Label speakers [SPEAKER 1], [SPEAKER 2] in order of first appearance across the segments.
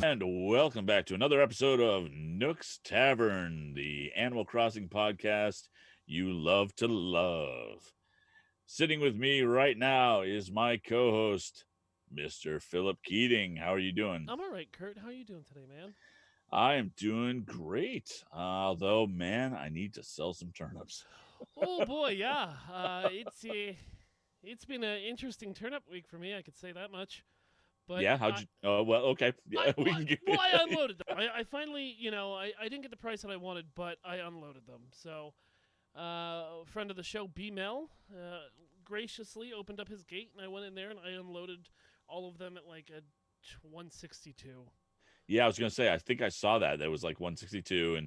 [SPEAKER 1] And welcome back to another episode of Nook's Tavern, the Animal Crossing podcast you love to love. Sitting with me right now is my co-host, Mr. Philip Keating. How are you doing?
[SPEAKER 2] I'm all right, Kurt. How are you doing today, man?
[SPEAKER 1] I am doing great. Although, man, I need to sell some turnips.
[SPEAKER 2] Oh boy, yeah. It's been an interesting turnip week for me. I could say that much. But
[SPEAKER 1] Yeah, how'd you? Oh, well, okay.
[SPEAKER 2] I
[SPEAKER 1] Yeah, we
[SPEAKER 2] well,
[SPEAKER 1] can get.
[SPEAKER 2] I unloaded them. I finally, I didn't get the price that I wanted, but I unloaded them. So, a friend of the show, B Mel, graciously opened up his gate, and I went in there and I unloaded all of them at like a 162.
[SPEAKER 1] Yeah, I was gonna say. I think I saw that. That was like 162,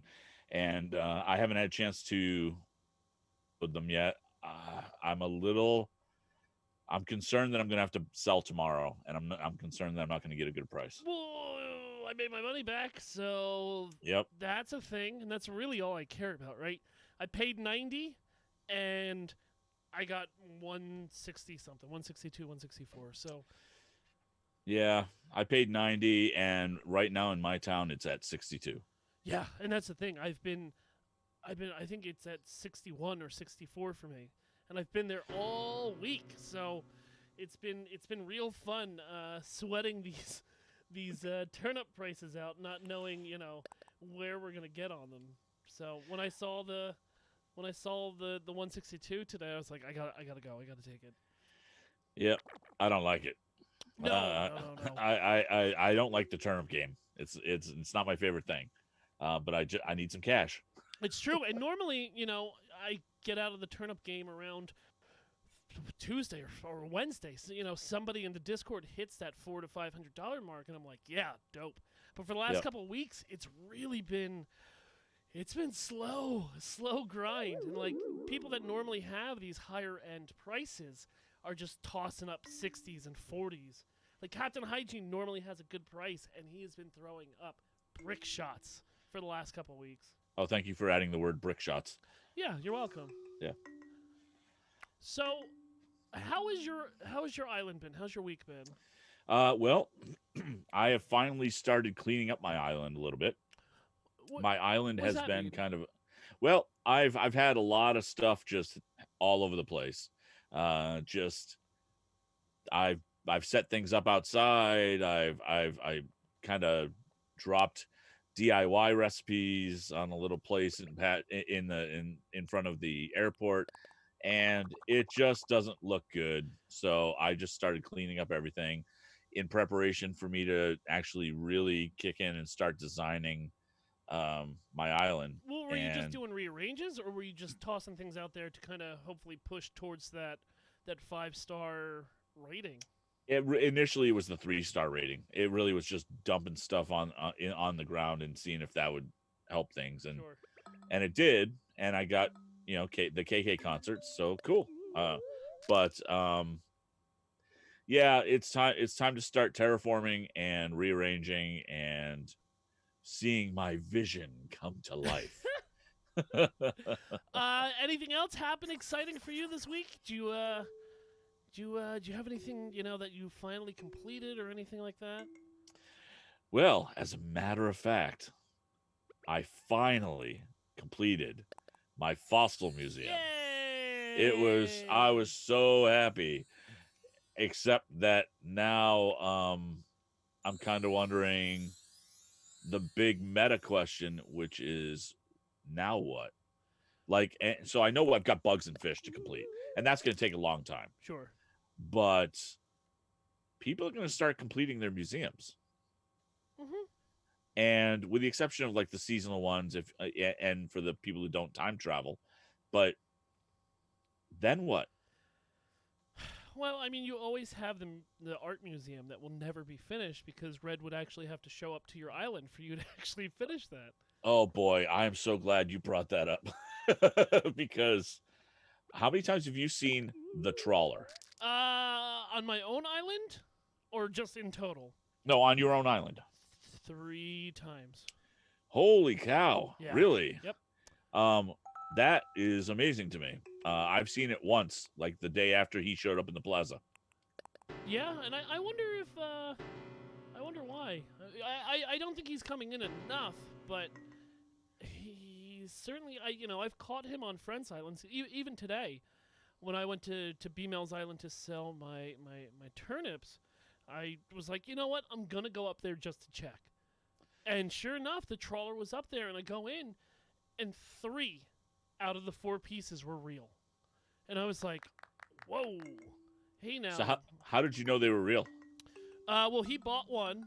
[SPEAKER 1] and I haven't had a chance to put them yet. I'm a little. I'm concerned that I'm gonna have to sell tomorrow, and I'm concerned that I'm not gonna get a good price.
[SPEAKER 2] Well, I made my money back, so
[SPEAKER 1] Yep.
[SPEAKER 2] that's a thing, and that's really all I care about, right? I paid 90, and I got 160 something, 162, 164. So
[SPEAKER 1] Yeah, I paid 90, and right now in my town it's at 62.
[SPEAKER 2] yeah, and that's the thing. I think it's at 61 or 64 for me, and I've been there all week. So it's been real fun sweating these turnip prices out, not knowing where we're gonna get on them. So when I saw the 162 today, I was like, I gotta go. I gotta take it.
[SPEAKER 1] Yep. I don't like it.
[SPEAKER 2] No, no, no, no.
[SPEAKER 1] I don't like the turnip game. It's not my favorite thing. But I need some cash.
[SPEAKER 2] It's true. And normally, I get out of the turnip game around Tuesday or Wednesday. So, somebody in the Discord hits that $400 to $500 mark, and I'm like, yeah, dope. But for the last
[SPEAKER 1] Yep.
[SPEAKER 2] couple of weeks, it's been slow grind, and like people that normally have these higher end prices are just tossing up 60s and 40s. Like Captain Hygiene normally has a good price, and he has been throwing up brick shots for the last couple of weeks.
[SPEAKER 1] Oh, thank you for adding the word brick shots.
[SPEAKER 2] Yeah, you're welcome.
[SPEAKER 1] Yeah.
[SPEAKER 2] So, how has your island been? How's your week been?
[SPEAKER 1] Well, I have finally started cleaning up my island a little bit.
[SPEAKER 2] What
[SPEAKER 1] My island
[SPEAKER 2] what does
[SPEAKER 1] has
[SPEAKER 2] that
[SPEAKER 1] been
[SPEAKER 2] mean?
[SPEAKER 1] kind of well, I've had a lot of stuff just all over the place. Just I've set things up outside. I kind of dropped DIY recipes on a little place in front of the airport, and it just doesn't look good. So I just started cleaning up everything in preparation for me to actually really kick in and start designing my island.
[SPEAKER 2] Well, were you just
[SPEAKER 1] And
[SPEAKER 2] doing rearranges, or were you just tossing things out there to kind of hopefully push towards that 5-star rating?
[SPEAKER 1] initially it was the 3-star rating. It really was just dumping stuff on the ground and seeing if that would help things,
[SPEAKER 2] Sure.
[SPEAKER 1] and it did. And I got the KK concert, so cool. But yeah, it's time to start terraforming and rearranging and seeing my vision come to life.
[SPEAKER 2] Anything else happen exciting for you this week? Do you have anything that you finally completed or anything like that?
[SPEAKER 1] Well, as a matter of fact, I finally completed my fossil museum. I
[SPEAKER 2] Yay!
[SPEAKER 1] was so happy, except that now I'm kind of wondering the big meta question, which is now what? So I know I've got bugs and fish to complete, and that's going to take a long time.
[SPEAKER 2] Sure.
[SPEAKER 1] But people are going to start completing their museums,
[SPEAKER 2] Mm-hmm.
[SPEAKER 1] and with the exception of like the seasonal ones, if and for the people who don't time travel, but then what?
[SPEAKER 2] Well, I mean, you always have the art museum that will never be finished because Red would actually have to show up to your island for you to actually finish that.
[SPEAKER 1] Oh boy, I am so glad you brought that up. Because how many times have you seen the trawler?
[SPEAKER 2] On my own island, or just in total?
[SPEAKER 1] No, on your own island.
[SPEAKER 2] 3 times.
[SPEAKER 1] Holy cow.
[SPEAKER 2] Yeah.
[SPEAKER 1] Really?
[SPEAKER 2] Yep.
[SPEAKER 1] Um, that is amazing to me. I've seen it once, like the day after he showed up in the plaza.
[SPEAKER 2] Yeah, and I wonder if I wonder why. why. I don't think he's coming in enough, but he's certainly I've caught him on Friends Islands even today when I went to B-Mel's Island to sell my turnips. I was like, you know what? I'm gonna go up there just to check. And sure enough, the trawler was up there, and I go in, and 3 out of the 4 pieces were real. And I was like, whoa. Hey now.
[SPEAKER 1] So how did you know they were real?
[SPEAKER 2] Well, he bought one,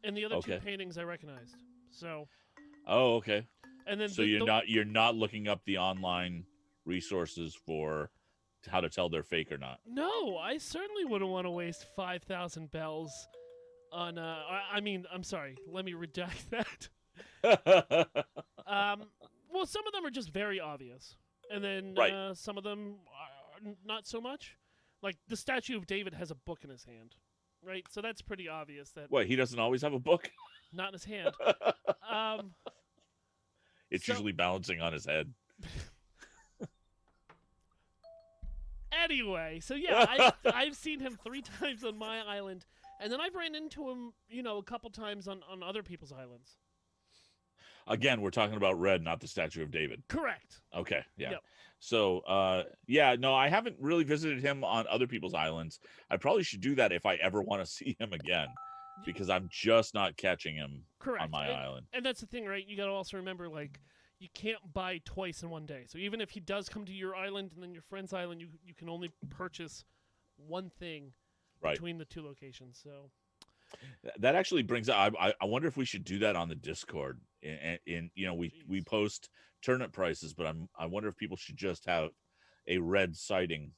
[SPEAKER 2] and the other 2
[SPEAKER 1] Okay.
[SPEAKER 2] paintings I recognized. So.
[SPEAKER 1] Oh, okay.
[SPEAKER 2] And then
[SPEAKER 1] so you're not looking up the online resources for how to tell they're fake or not.
[SPEAKER 2] No, I certainly wouldn't want to waste 5,000 bells on. I'm sorry. Let me redact that. Well, some of them are just very obvious, and then
[SPEAKER 1] Right.
[SPEAKER 2] some of them are not so much. Like the statue of David has a book in his hand, right? So that's pretty obvious that
[SPEAKER 1] What, he doesn't always have a book?
[SPEAKER 2] not in his hand.
[SPEAKER 1] It's usually balancing on his head.
[SPEAKER 2] Anyway, so yeah, I've seen him 3 times on my island, and then I've ran into him, a couple times on other people's islands.
[SPEAKER 1] Again, we're talking about Red, not the Statue of David.
[SPEAKER 2] Correct.
[SPEAKER 1] Okay, yeah.
[SPEAKER 2] Yep.
[SPEAKER 1] So, no, I haven't really visited him on other people's islands. I probably should do that if I ever want to see him again, because I'm just not catching him on my island.
[SPEAKER 2] And that's the thing, right? You got to also remember, like, you can't buy twice in one day. So even if he does come to your island and then your friend's island, you can only purchase one thing between the 2 locations. So
[SPEAKER 1] that actually brings up. I wonder if we should do that on the Discord. We post turnip prices, but I wonder if people should just have a Red sighting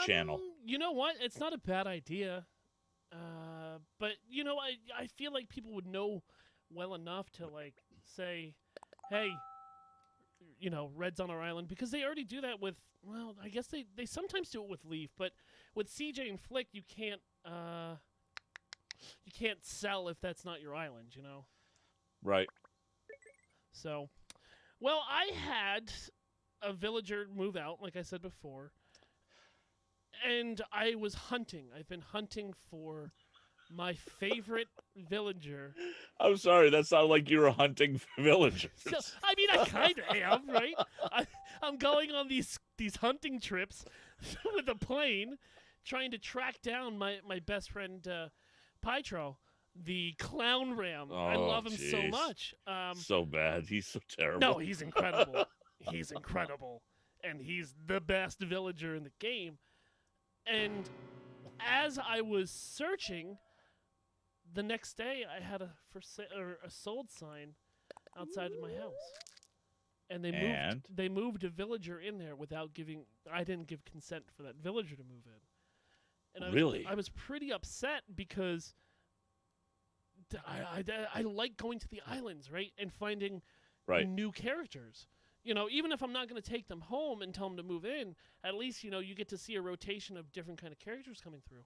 [SPEAKER 1] channel.
[SPEAKER 2] You know what? It's not a bad idea. But I feel like people would know well enough to like say, hey, Red's on our island, because they already do that with. Well, I guess they sometimes do it with Leaf, but with CJ and Flick, you can't sell if that's not your island,
[SPEAKER 1] Right.
[SPEAKER 2] So, well, I had a villager move out, like I said before, and I was hunting. I've been hunting for my favorite villager.
[SPEAKER 1] I'm sorry, that sounded like you were hunting villagers.
[SPEAKER 2] So, I kind of am, right? I'm going on these hunting trips with a plane, trying to track down my best friend, Pietro, the clown ram.
[SPEAKER 1] Oh,
[SPEAKER 2] I love him so much.
[SPEAKER 1] So bad. He's so terrible.
[SPEAKER 2] No, he's incredible. He's incredible. And he's the best villager in the game. And as I was searching, the next day I had a sold sign outside of my house. And they moved a villager in there without I didn't give consent for that villager to move in. And I was pretty upset because I like going to the islands, right? And finding new characters. Even if I'm not going to take them home and tell them to move in, at least, you get to see a rotation of different kind of characters coming through.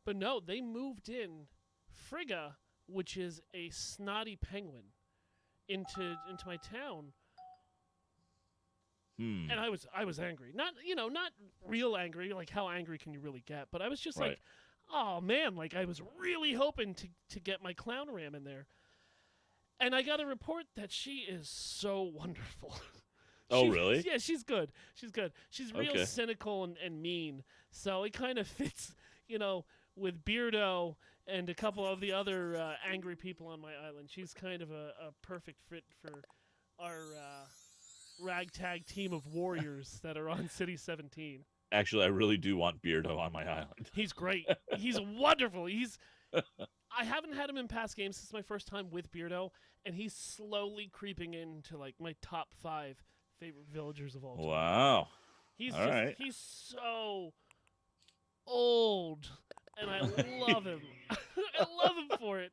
[SPEAKER 2] But no, they moved in Frigga, which is a snotty penguin, into my town. And I was angry. Not real angry, like how angry can you really get, but I was just like, oh man, like I was really hoping to get my clown ram in there. And I got a report that she is so wonderful.
[SPEAKER 1] Really?
[SPEAKER 2] Yeah, she's good. She's good. She's real cynical and mean. So it kind of fits, with Beardo and a couple of the other angry people on my island. She's kind of a perfect fit for our ragtag team of warriors that are on City 17.
[SPEAKER 1] Actually, I really do want Beardo on my island.
[SPEAKER 2] He's great. He's wonderful. I haven't had him in past games. This is my first time with Beardo, and he's slowly creeping into like my top 5 favorite villagers of all time.
[SPEAKER 1] Wow.
[SPEAKER 2] He's so old, and I love him. I love him for it.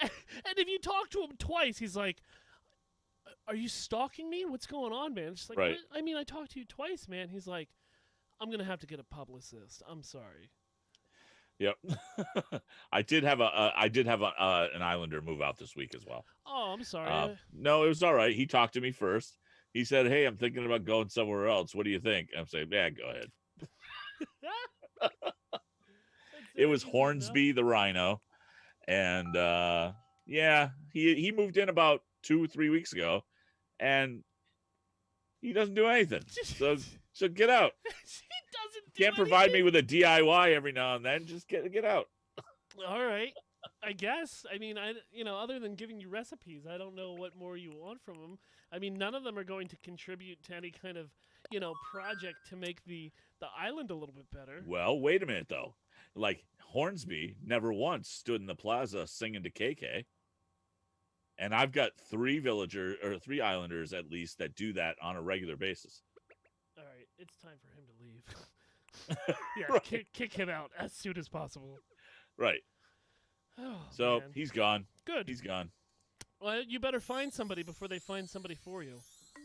[SPEAKER 2] And if you talk to him twice, he's like, are you stalking me? What's going on, man? It's just like, I talked to you twice, man. He's like, I'm going to have to get a publicist. I'm sorry.
[SPEAKER 1] Yep. I did have an Islander move out this week as well.
[SPEAKER 2] Oh, I'm sorry.
[SPEAKER 1] No, it was all right. He talked to me first. He said, "Hey, I'm thinking about going somewhere else. What do you think?" I'm saying, "Yeah, go ahead." It was Hornsby the rhino, And yeah, he moved in about 2 or 3 weeks ago, and he doesn't do anything. So get out.
[SPEAKER 2] He doesn't do
[SPEAKER 1] Can't provide me
[SPEAKER 2] anything.
[SPEAKER 1] with a DIY every now and then. Just get out.
[SPEAKER 2] All right. I guess. I mean, other than giving you recipes, I don't know what more you want from them. I mean, none of them are going to contribute to any kind of, project to make the island a little bit better.
[SPEAKER 1] Well, wait a minute though. Like Hornsby never once stood in the plaza singing to KK. And I've got 3 islanders at least that do that on a regular basis.
[SPEAKER 2] All right, it's time for him to leave. Yeah,
[SPEAKER 1] Right.
[SPEAKER 2] kick him out as soon as possible.
[SPEAKER 1] Right.
[SPEAKER 2] Oh,
[SPEAKER 1] So
[SPEAKER 2] man.
[SPEAKER 1] he's gone.
[SPEAKER 2] Good.
[SPEAKER 1] He's gone.
[SPEAKER 2] Well, you better find somebody before they find somebody for you.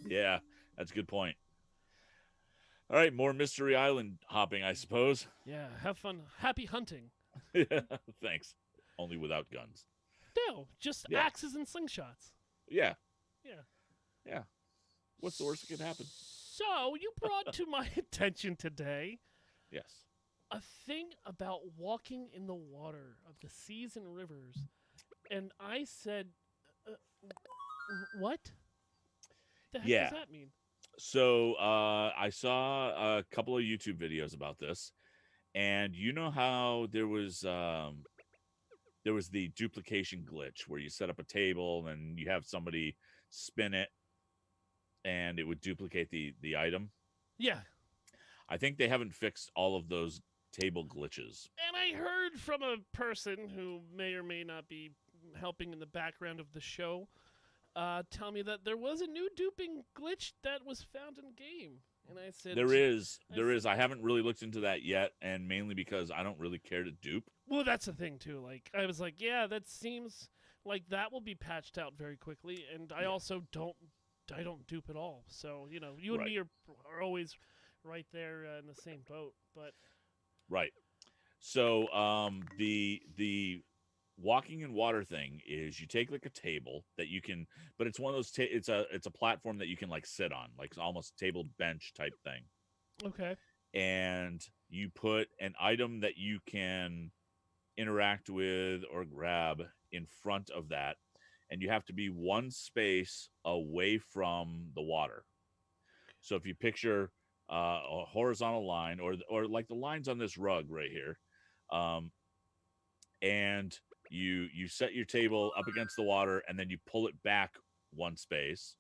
[SPEAKER 1] Yeah, that's a good point. All right, more Mystery Island hopping, I suppose.
[SPEAKER 2] Yeah, have fun. Happy hunting.
[SPEAKER 1] Thanks. Only without guns.
[SPEAKER 2] No, just
[SPEAKER 1] Yeah.
[SPEAKER 2] axes and slingshots.
[SPEAKER 1] Yeah.
[SPEAKER 2] Yeah.
[SPEAKER 1] Yeah. What's the worst that could happen?
[SPEAKER 2] So, you brought to my attention today
[SPEAKER 1] Yes.
[SPEAKER 2] a thing about walking in the water of the seas and rivers. And I said, what? The heck
[SPEAKER 1] Yeah.
[SPEAKER 2] does that mean?
[SPEAKER 1] So I saw a couple of YouTube videos about this, and you know how there was the duplication glitch where you set up a table and you have somebody spin it, and it would duplicate the item.
[SPEAKER 2] Yeah.
[SPEAKER 1] I think they haven't fixed all of those table glitches.
[SPEAKER 2] And I heard from a person who may or may not be helping in the background of the show tell me that there was a new duping glitch that was found in game. And I said,
[SPEAKER 1] There is. I haven't really looked into that yet, and mainly because I don't really care to dupe.
[SPEAKER 2] well, that's the thing too. Like, I was like, yeah, that seems like that will be patched out very quickly. And I also don't dupe at all. So you and
[SPEAKER 1] Right.
[SPEAKER 2] me are always right there in the same boat. But
[SPEAKER 1] Right. So the walking in water thing is you take like a table that you can, but it's one of those it's a platform that you can like sit on, like almost table bench type thing.
[SPEAKER 2] okay,
[SPEAKER 1] And you put an item that you can interact with or grab in front of that, and you have to be one space away from the water. So if you picture a horizontal line, or like the lines on this rug right here, and you set your table up against the water, and then you pull it back one space.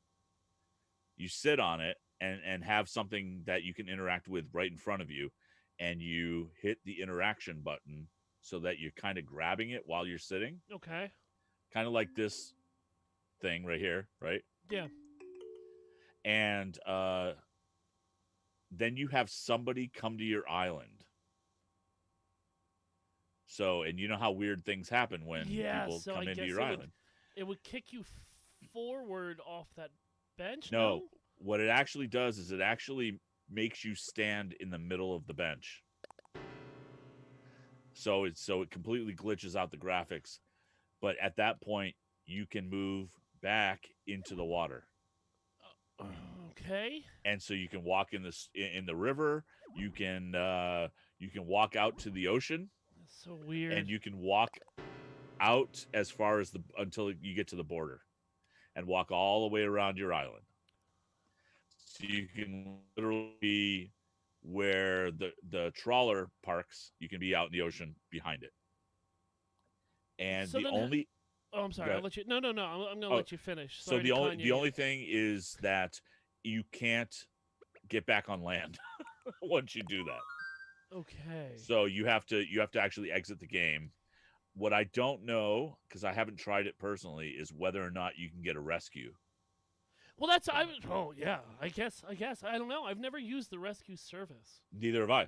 [SPEAKER 1] You sit on it and have something that you can interact with right in front of you, and you hit the interaction button so that you're kind of grabbing it while you're sitting,
[SPEAKER 2] okay,
[SPEAKER 1] kind of like this thing right here, right?
[SPEAKER 2] yeah.
[SPEAKER 1] And then you have somebody come to your island. So, and you know how weird things happen when
[SPEAKER 2] Yeah,
[SPEAKER 1] people
[SPEAKER 2] so
[SPEAKER 1] come
[SPEAKER 2] I
[SPEAKER 1] into
[SPEAKER 2] guess
[SPEAKER 1] your island.
[SPEAKER 2] it would kick you forward off that bench.
[SPEAKER 1] No, what it actually does is it actually makes you stand in the middle of the bench. So it completely glitches out the graphics, but at that point you can move back into the water.
[SPEAKER 2] Okay.
[SPEAKER 1] And so you can walk in the river. You can walk out to the ocean.
[SPEAKER 2] That's so weird.
[SPEAKER 1] And you can walk out as far as until you get to the border, and walk all the way around your island. So you can literally be where the trawler parks. You can be out in the ocean behind it. And
[SPEAKER 2] So
[SPEAKER 1] the
[SPEAKER 2] then
[SPEAKER 1] only
[SPEAKER 2] Oh, I'm sorry. I'll let you. No. I'm gonna let you finish.
[SPEAKER 1] so
[SPEAKER 2] Sorry
[SPEAKER 1] the
[SPEAKER 2] to
[SPEAKER 1] only
[SPEAKER 2] con you
[SPEAKER 1] the
[SPEAKER 2] here.
[SPEAKER 1] only thing is that you can't get back on land once you do that.
[SPEAKER 2] Okay.
[SPEAKER 1] So you have to actually exit the game. What I don't know, because I haven't tried it personally, is whether or not you can get a rescue.
[SPEAKER 2] Well, that's I. Oh yeah. I guess. I don't know. I've never used the rescue service.
[SPEAKER 1] Neither have I.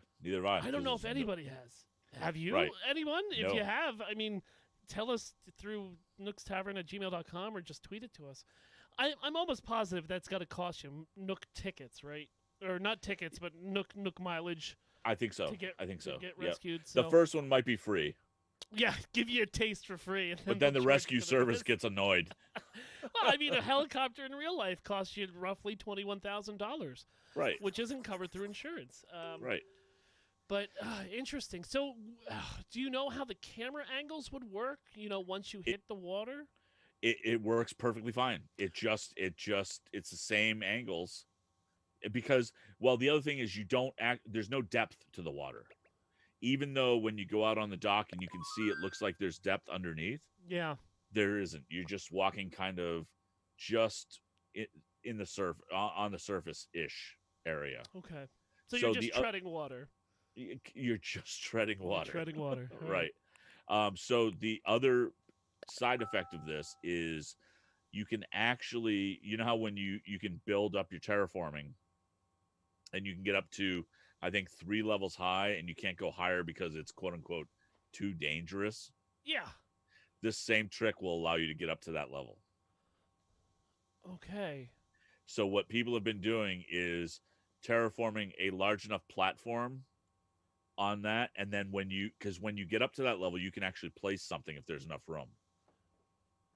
[SPEAKER 2] I don't know if anybody has. Have you?
[SPEAKER 1] Right.
[SPEAKER 2] Anyone? If
[SPEAKER 1] No.
[SPEAKER 2] you have, I mean, tell us through nookstavern@gmail.com or just tweet it to us. I'm almost positive that's got to cost you Nook tickets, right? Or not tickets, but Nook mileage.
[SPEAKER 1] I think so.
[SPEAKER 2] To get,
[SPEAKER 1] I think so.
[SPEAKER 2] To get
[SPEAKER 1] Yep.
[SPEAKER 2] rescued. So.
[SPEAKER 1] The first one might be free,
[SPEAKER 2] Yeah, give you a taste for free. And
[SPEAKER 1] but then the
[SPEAKER 2] they'll charge
[SPEAKER 1] rescue
[SPEAKER 2] you for the
[SPEAKER 1] service
[SPEAKER 2] rest.
[SPEAKER 1] gets annoyed.
[SPEAKER 2] Well, I mean, a helicopter in real life costs you roughly $21,000,
[SPEAKER 1] Right.
[SPEAKER 2] which isn't covered through insurance.
[SPEAKER 1] Right.
[SPEAKER 2] But interesting. So, do you know how the camera angles would work? Once you
[SPEAKER 1] It
[SPEAKER 2] hit the water.
[SPEAKER 1] it works perfectly fine. It's the same angles because well the other thing is you don't act there's no depth to the water. Even though when you go out on the dock and you can see it looks like there's depth underneath,
[SPEAKER 2] Yeah.
[SPEAKER 1] there isn't. You're just walking kind of just in the on the surface ish area.
[SPEAKER 2] Okay. So you're
[SPEAKER 1] So
[SPEAKER 2] just treading water.
[SPEAKER 1] you're just treading
[SPEAKER 2] You're
[SPEAKER 1] water,
[SPEAKER 2] treading water. All right.
[SPEAKER 1] right? So the other side effect of this is you can actually, you know how when you can build up your terraforming and you can get up to I think 3 levels high and you can't go higher because it's quote unquote too dangerous.
[SPEAKER 2] Yeah.
[SPEAKER 1] This same trick will allow you to get up to that level.
[SPEAKER 2] Okay.
[SPEAKER 1] So what people have been doing is terraforming a large enough platform on that, and then because when you get up to that level, you can actually place something if there's enough room.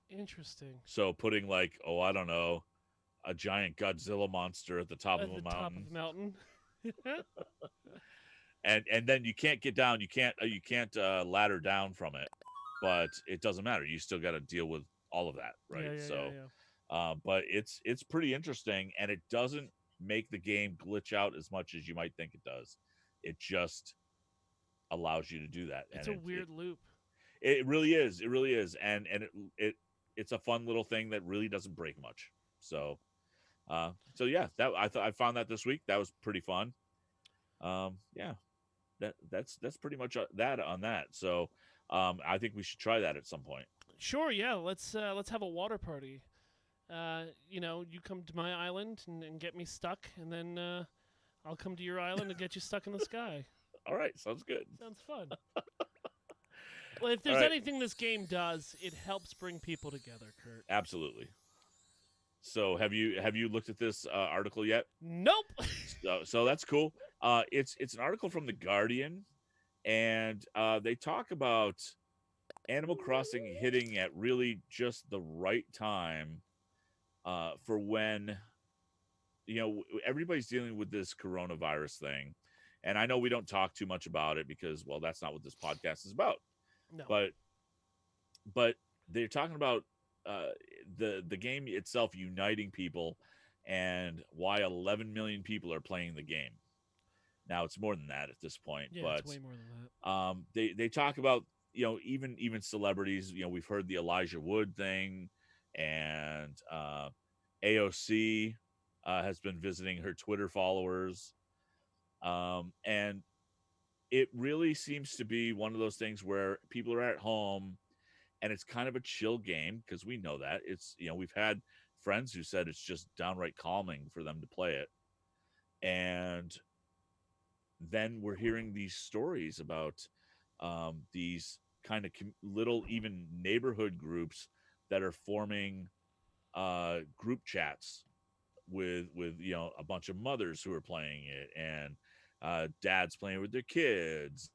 [SPEAKER 2] Interesting.
[SPEAKER 1] So putting like, oh, I don't know, a giant Godzilla monster at the top of
[SPEAKER 2] At
[SPEAKER 1] a
[SPEAKER 2] the top of
[SPEAKER 1] mountain,
[SPEAKER 2] the mountain.
[SPEAKER 1] and then you can't get down. You can't ladder down from it, but it doesn't matter. You still got to deal with all of that, right?
[SPEAKER 2] Yeah, yeah, yeah,
[SPEAKER 1] So,
[SPEAKER 2] yeah.
[SPEAKER 1] but it's pretty interesting, and it doesn't make the game glitch out as much as you might think it does. It just allows you to do that,
[SPEAKER 2] It's
[SPEAKER 1] and
[SPEAKER 2] a weird loop.
[SPEAKER 1] it really is. It really is, and it's a fun little thing that really doesn't break much. So yeah, that I found that this week. That was pretty fun. Yeah, that's pretty much that on that. So I think we should try that at some point.
[SPEAKER 2] Sure, yeah. Let's have a water party. You come to my island and get me stuck, and then I'll come to your island and get you stuck in the sky.
[SPEAKER 1] All right, sounds good.
[SPEAKER 2] Sounds fun. Well, if
[SPEAKER 1] All
[SPEAKER 2] there's
[SPEAKER 1] right,
[SPEAKER 2] anything this game does, it helps bring people together, Kurt.
[SPEAKER 1] absolutely. So have you looked at this article yet?
[SPEAKER 2] Nope.
[SPEAKER 1] So that's cool. It's an article from the Guardian, and they talk about Animal Crossing hitting at really just the right time for when everybody's dealing with this coronavirus thing, and I know we don't talk too much about it because well that's not what this podcast is about,
[SPEAKER 2] No.
[SPEAKER 1] but they're talking about uh, the game itself uniting people and why 11 million people are playing the game. Now it's more than that at this point,
[SPEAKER 2] Yeah,
[SPEAKER 1] but
[SPEAKER 2] it's way more than that.
[SPEAKER 1] they talk about even celebrities. We've heard the Elijah Wood thing, and AOC has been visiting her Twitter followers, and it really seems to be one of those things where people are at home and it's kind of a chill game because we know that it's we've had friends who said it's just downright calming for them to play it, and then we're hearing these stories about these kind of little even neighborhood groups that are forming group chats with a bunch of mothers who are playing it, and dads playing with their kids,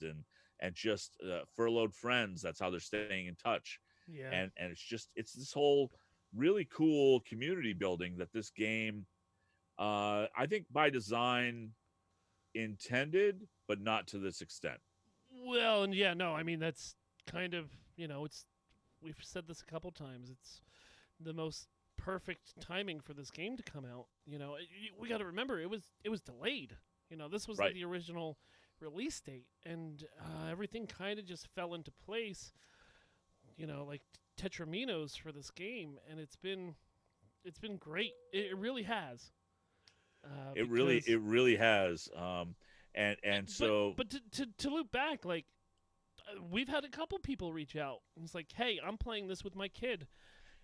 [SPEAKER 1] and just furloughed friends. That's how they're staying in touch,
[SPEAKER 2] Yeah.
[SPEAKER 1] and it's this whole really cool community building that this game I think by design intended, but not to this extent.
[SPEAKER 2] Well, and yeah, no, I mean that's kind of it's we've said this a couple times. It's the most perfect timing for this game to come out. We got to remember it was delayed. This was
[SPEAKER 1] Right.
[SPEAKER 2] the original release date, and everything kind of just fell into place. Like Tetraminos for this game, and it's been great. It really has.
[SPEAKER 1] It really has. And so
[SPEAKER 2] but to loop back, like we've had a couple people reach out. It's like, hey, I'm playing this with my kid.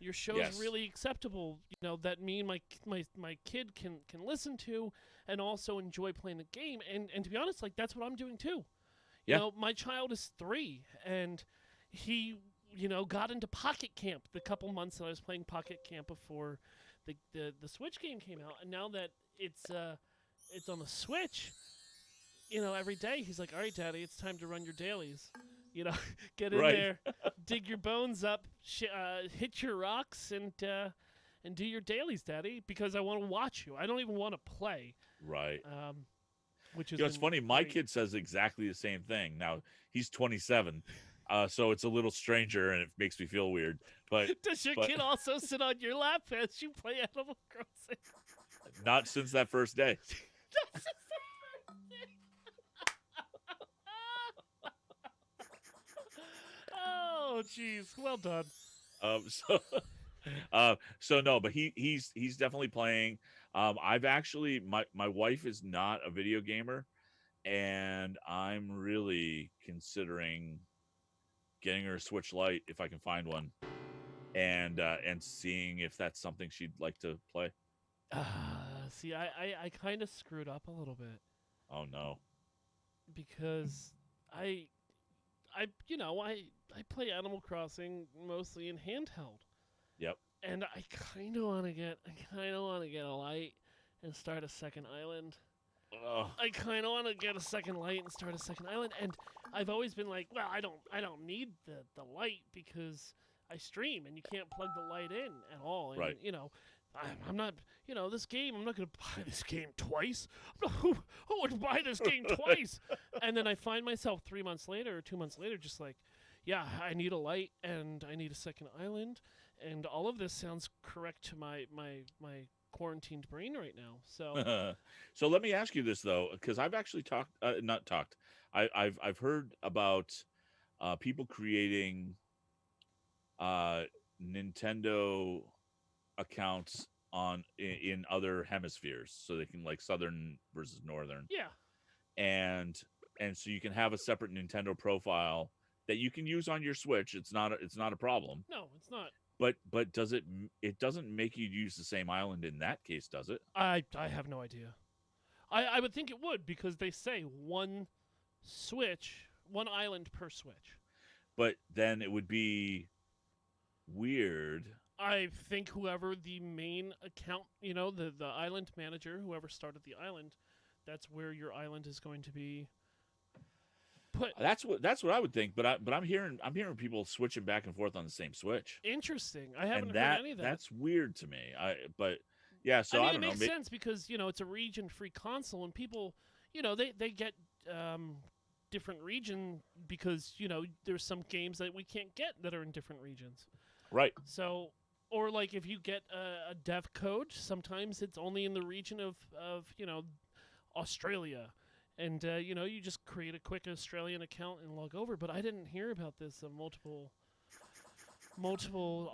[SPEAKER 2] Your show's
[SPEAKER 1] yes,
[SPEAKER 2] really acceptable. That me and my kid can listen to and also enjoy playing the game. And to be honest, like that's what I'm doing too.
[SPEAKER 1] Yeah.
[SPEAKER 2] My child is 3, and he got into Pocket Camp the couple months that I was playing Pocket Camp before the Switch game came out, and now that it's on the Switch, every day he's like, all right, Daddy, it's time to run your dailies. Get in
[SPEAKER 1] Right.
[SPEAKER 2] there, dig your bones up, hit your rocks, and do your dailies, Daddy, because I want to watch you. I don't even want to play.
[SPEAKER 1] Right.
[SPEAKER 2] which has
[SPEAKER 1] It's
[SPEAKER 2] been
[SPEAKER 1] funny. My
[SPEAKER 2] great.
[SPEAKER 1] kid says exactly the same thing. Now he's 27, so it's a little stranger, and it makes me feel weird. But
[SPEAKER 2] Does your
[SPEAKER 1] but
[SPEAKER 2] kid also sit on your lap as you play Animal Crossing?
[SPEAKER 1] not since that first day.
[SPEAKER 2] Oh, jeez. Well done.
[SPEAKER 1] So so no, but he's definitely playing. I've actually my wife is not a video gamer, and I'm really considering getting her a Switch Lite if I can find one, and seeing if that's something she'd like to play.
[SPEAKER 2] See, I kind of screwed up a little bit
[SPEAKER 1] Oh no.
[SPEAKER 2] because I I play Animal Crossing mostly in handheld,
[SPEAKER 1] Yep.
[SPEAKER 2] and I kind of want to get a light and start a second island.
[SPEAKER 1] Ugh.
[SPEAKER 2] I kind of want to get a second light and start a second island, and I've always been like, well, I don't need the light because I stream and you can't plug the light in at all, and
[SPEAKER 1] Right.
[SPEAKER 2] I'm not, this game. I'm not gonna buy this game twice. Who would buy this game twice? And then I find myself 3 months later or 2 months later, just like, yeah, I need a light and I need a second island, and all of this sounds correct to my quarantined brain right now. So
[SPEAKER 1] So let me ask you this though, because I've actually not talked. I've heard about people creating Nintendo accounts in other hemispheres, so they can like southern versus northern,
[SPEAKER 2] yeah,
[SPEAKER 1] and so you can have a separate Nintendo profile that you can use on your Switch. It's not a problem.
[SPEAKER 2] no, it's not.
[SPEAKER 1] But it doesn't make you use the same island in that case, does it?
[SPEAKER 2] I have no idea. I would think it would because they say one island per Switch.
[SPEAKER 1] But then it would be weird.
[SPEAKER 2] I think whoever the main account, the island manager, whoever started the island, that's where your island is going to be put.
[SPEAKER 1] That's what I would think. But I'm hearing people switching back and forth on the same Switch.
[SPEAKER 2] Interesting. I haven't
[SPEAKER 1] And
[SPEAKER 2] heard any of that.
[SPEAKER 1] that's weird to me. But yeah, so
[SPEAKER 2] I mean,
[SPEAKER 1] I don't
[SPEAKER 2] it
[SPEAKER 1] know.
[SPEAKER 2] makes sense because it's a region-free console, and people, they get different region because there's some games that we can't get that are in different regions.
[SPEAKER 1] Right.
[SPEAKER 2] So, or like if you get a dev code, sometimes it's only in the region of Australia, and you just create a quick Australian account and log over. But I didn't hear about this multiple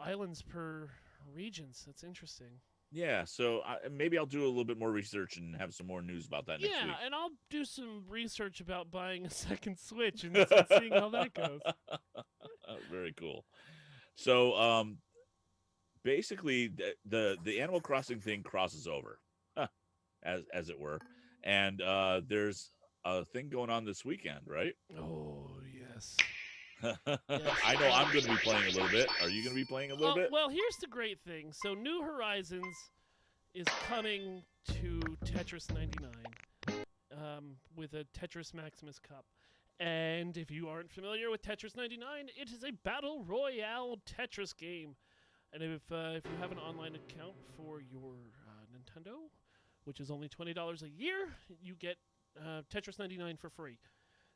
[SPEAKER 2] islands per regions. That's interesting.
[SPEAKER 1] Yeah, so maybe I'll do a little bit more research and have some more news about that next week.
[SPEAKER 2] Yeah, and I'll do some research about buying a second Switch and seeing how that goes.
[SPEAKER 1] Very cool. So, basically, the Animal Crossing thing crosses over, as it were, and there's a thing going on this weekend, right?
[SPEAKER 2] Oh yes.
[SPEAKER 1] I know I'm going to be playing a little bit. Are you going to be playing a little bit?
[SPEAKER 2] Well, here's the great thing. So, New Horizons is coming to Tetris 99 with a Tetris Maximus Cup. And if you aren't familiar with Tetris 99, it is a battle royale Tetris game. And if you have an online account for your Nintendo, which is only $20 a year, you get Tetris 99 for free.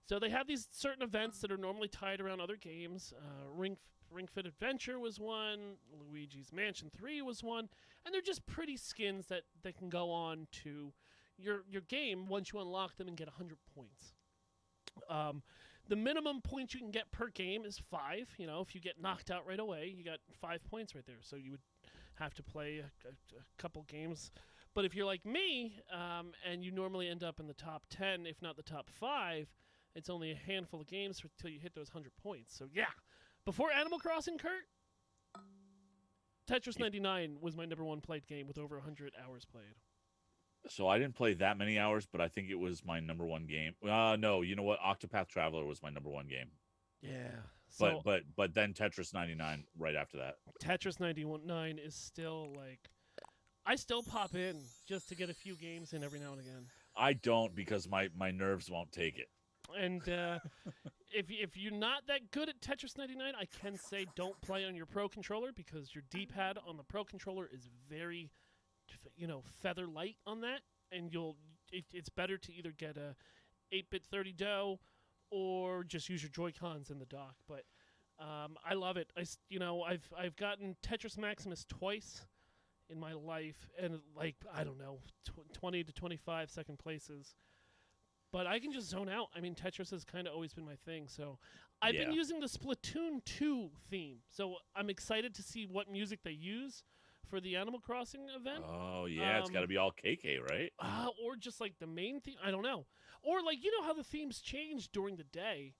[SPEAKER 2] So they have these certain events that are normally tied around other games. Ring Fit Adventure was one. Luigi's Mansion 3 was one. And they're just pretty skins that can go on to your game once you unlock them and get 100 points. The minimum points you can get per game is 5. If you get knocked out right away, you got 5 points right there. So you would have to play a couple games. But if you're like me, and you normally end up in the top 10, if not the top 5, it's only a handful of games until you hit those 100 points. So yeah, before Animal Crossing, Kurt, Tetris 99 was my number one played game with over 100 hours played.
[SPEAKER 1] So I didn't play that many hours, but I think it was my number one game. No, you know what? Octopath Traveler was my number one game.
[SPEAKER 2] Yeah. So
[SPEAKER 1] But then Tetris 99 right after that.
[SPEAKER 2] Tetris 99 is still like, I still pop in just to get a few games in every now and again.
[SPEAKER 1] I don't because my nerves won't take it.
[SPEAKER 2] And if you're not that good at Tetris 99, I can say don't play on your Pro Controller because your D-pad on the Pro Controller is very, feather light on that, and it's better to either get a 8-bit 30-do or just use your Joy-Cons in the dock. But I love it. I've gotten Tetris Maximus twice in my life, and like I don't know, 20 to 25 second places. But I can just zone out. I mean, Tetris has kind of always been my thing. So I've been
[SPEAKER 1] Yeah.
[SPEAKER 2] using the Splatoon 2 theme. So I'm excited to see what music they use for the Animal Crossing event.
[SPEAKER 1] Oh yeah, it's got to be all KK, right?
[SPEAKER 2] Or just like the main theme. I don't know. Or like, you know how the themes change during the day?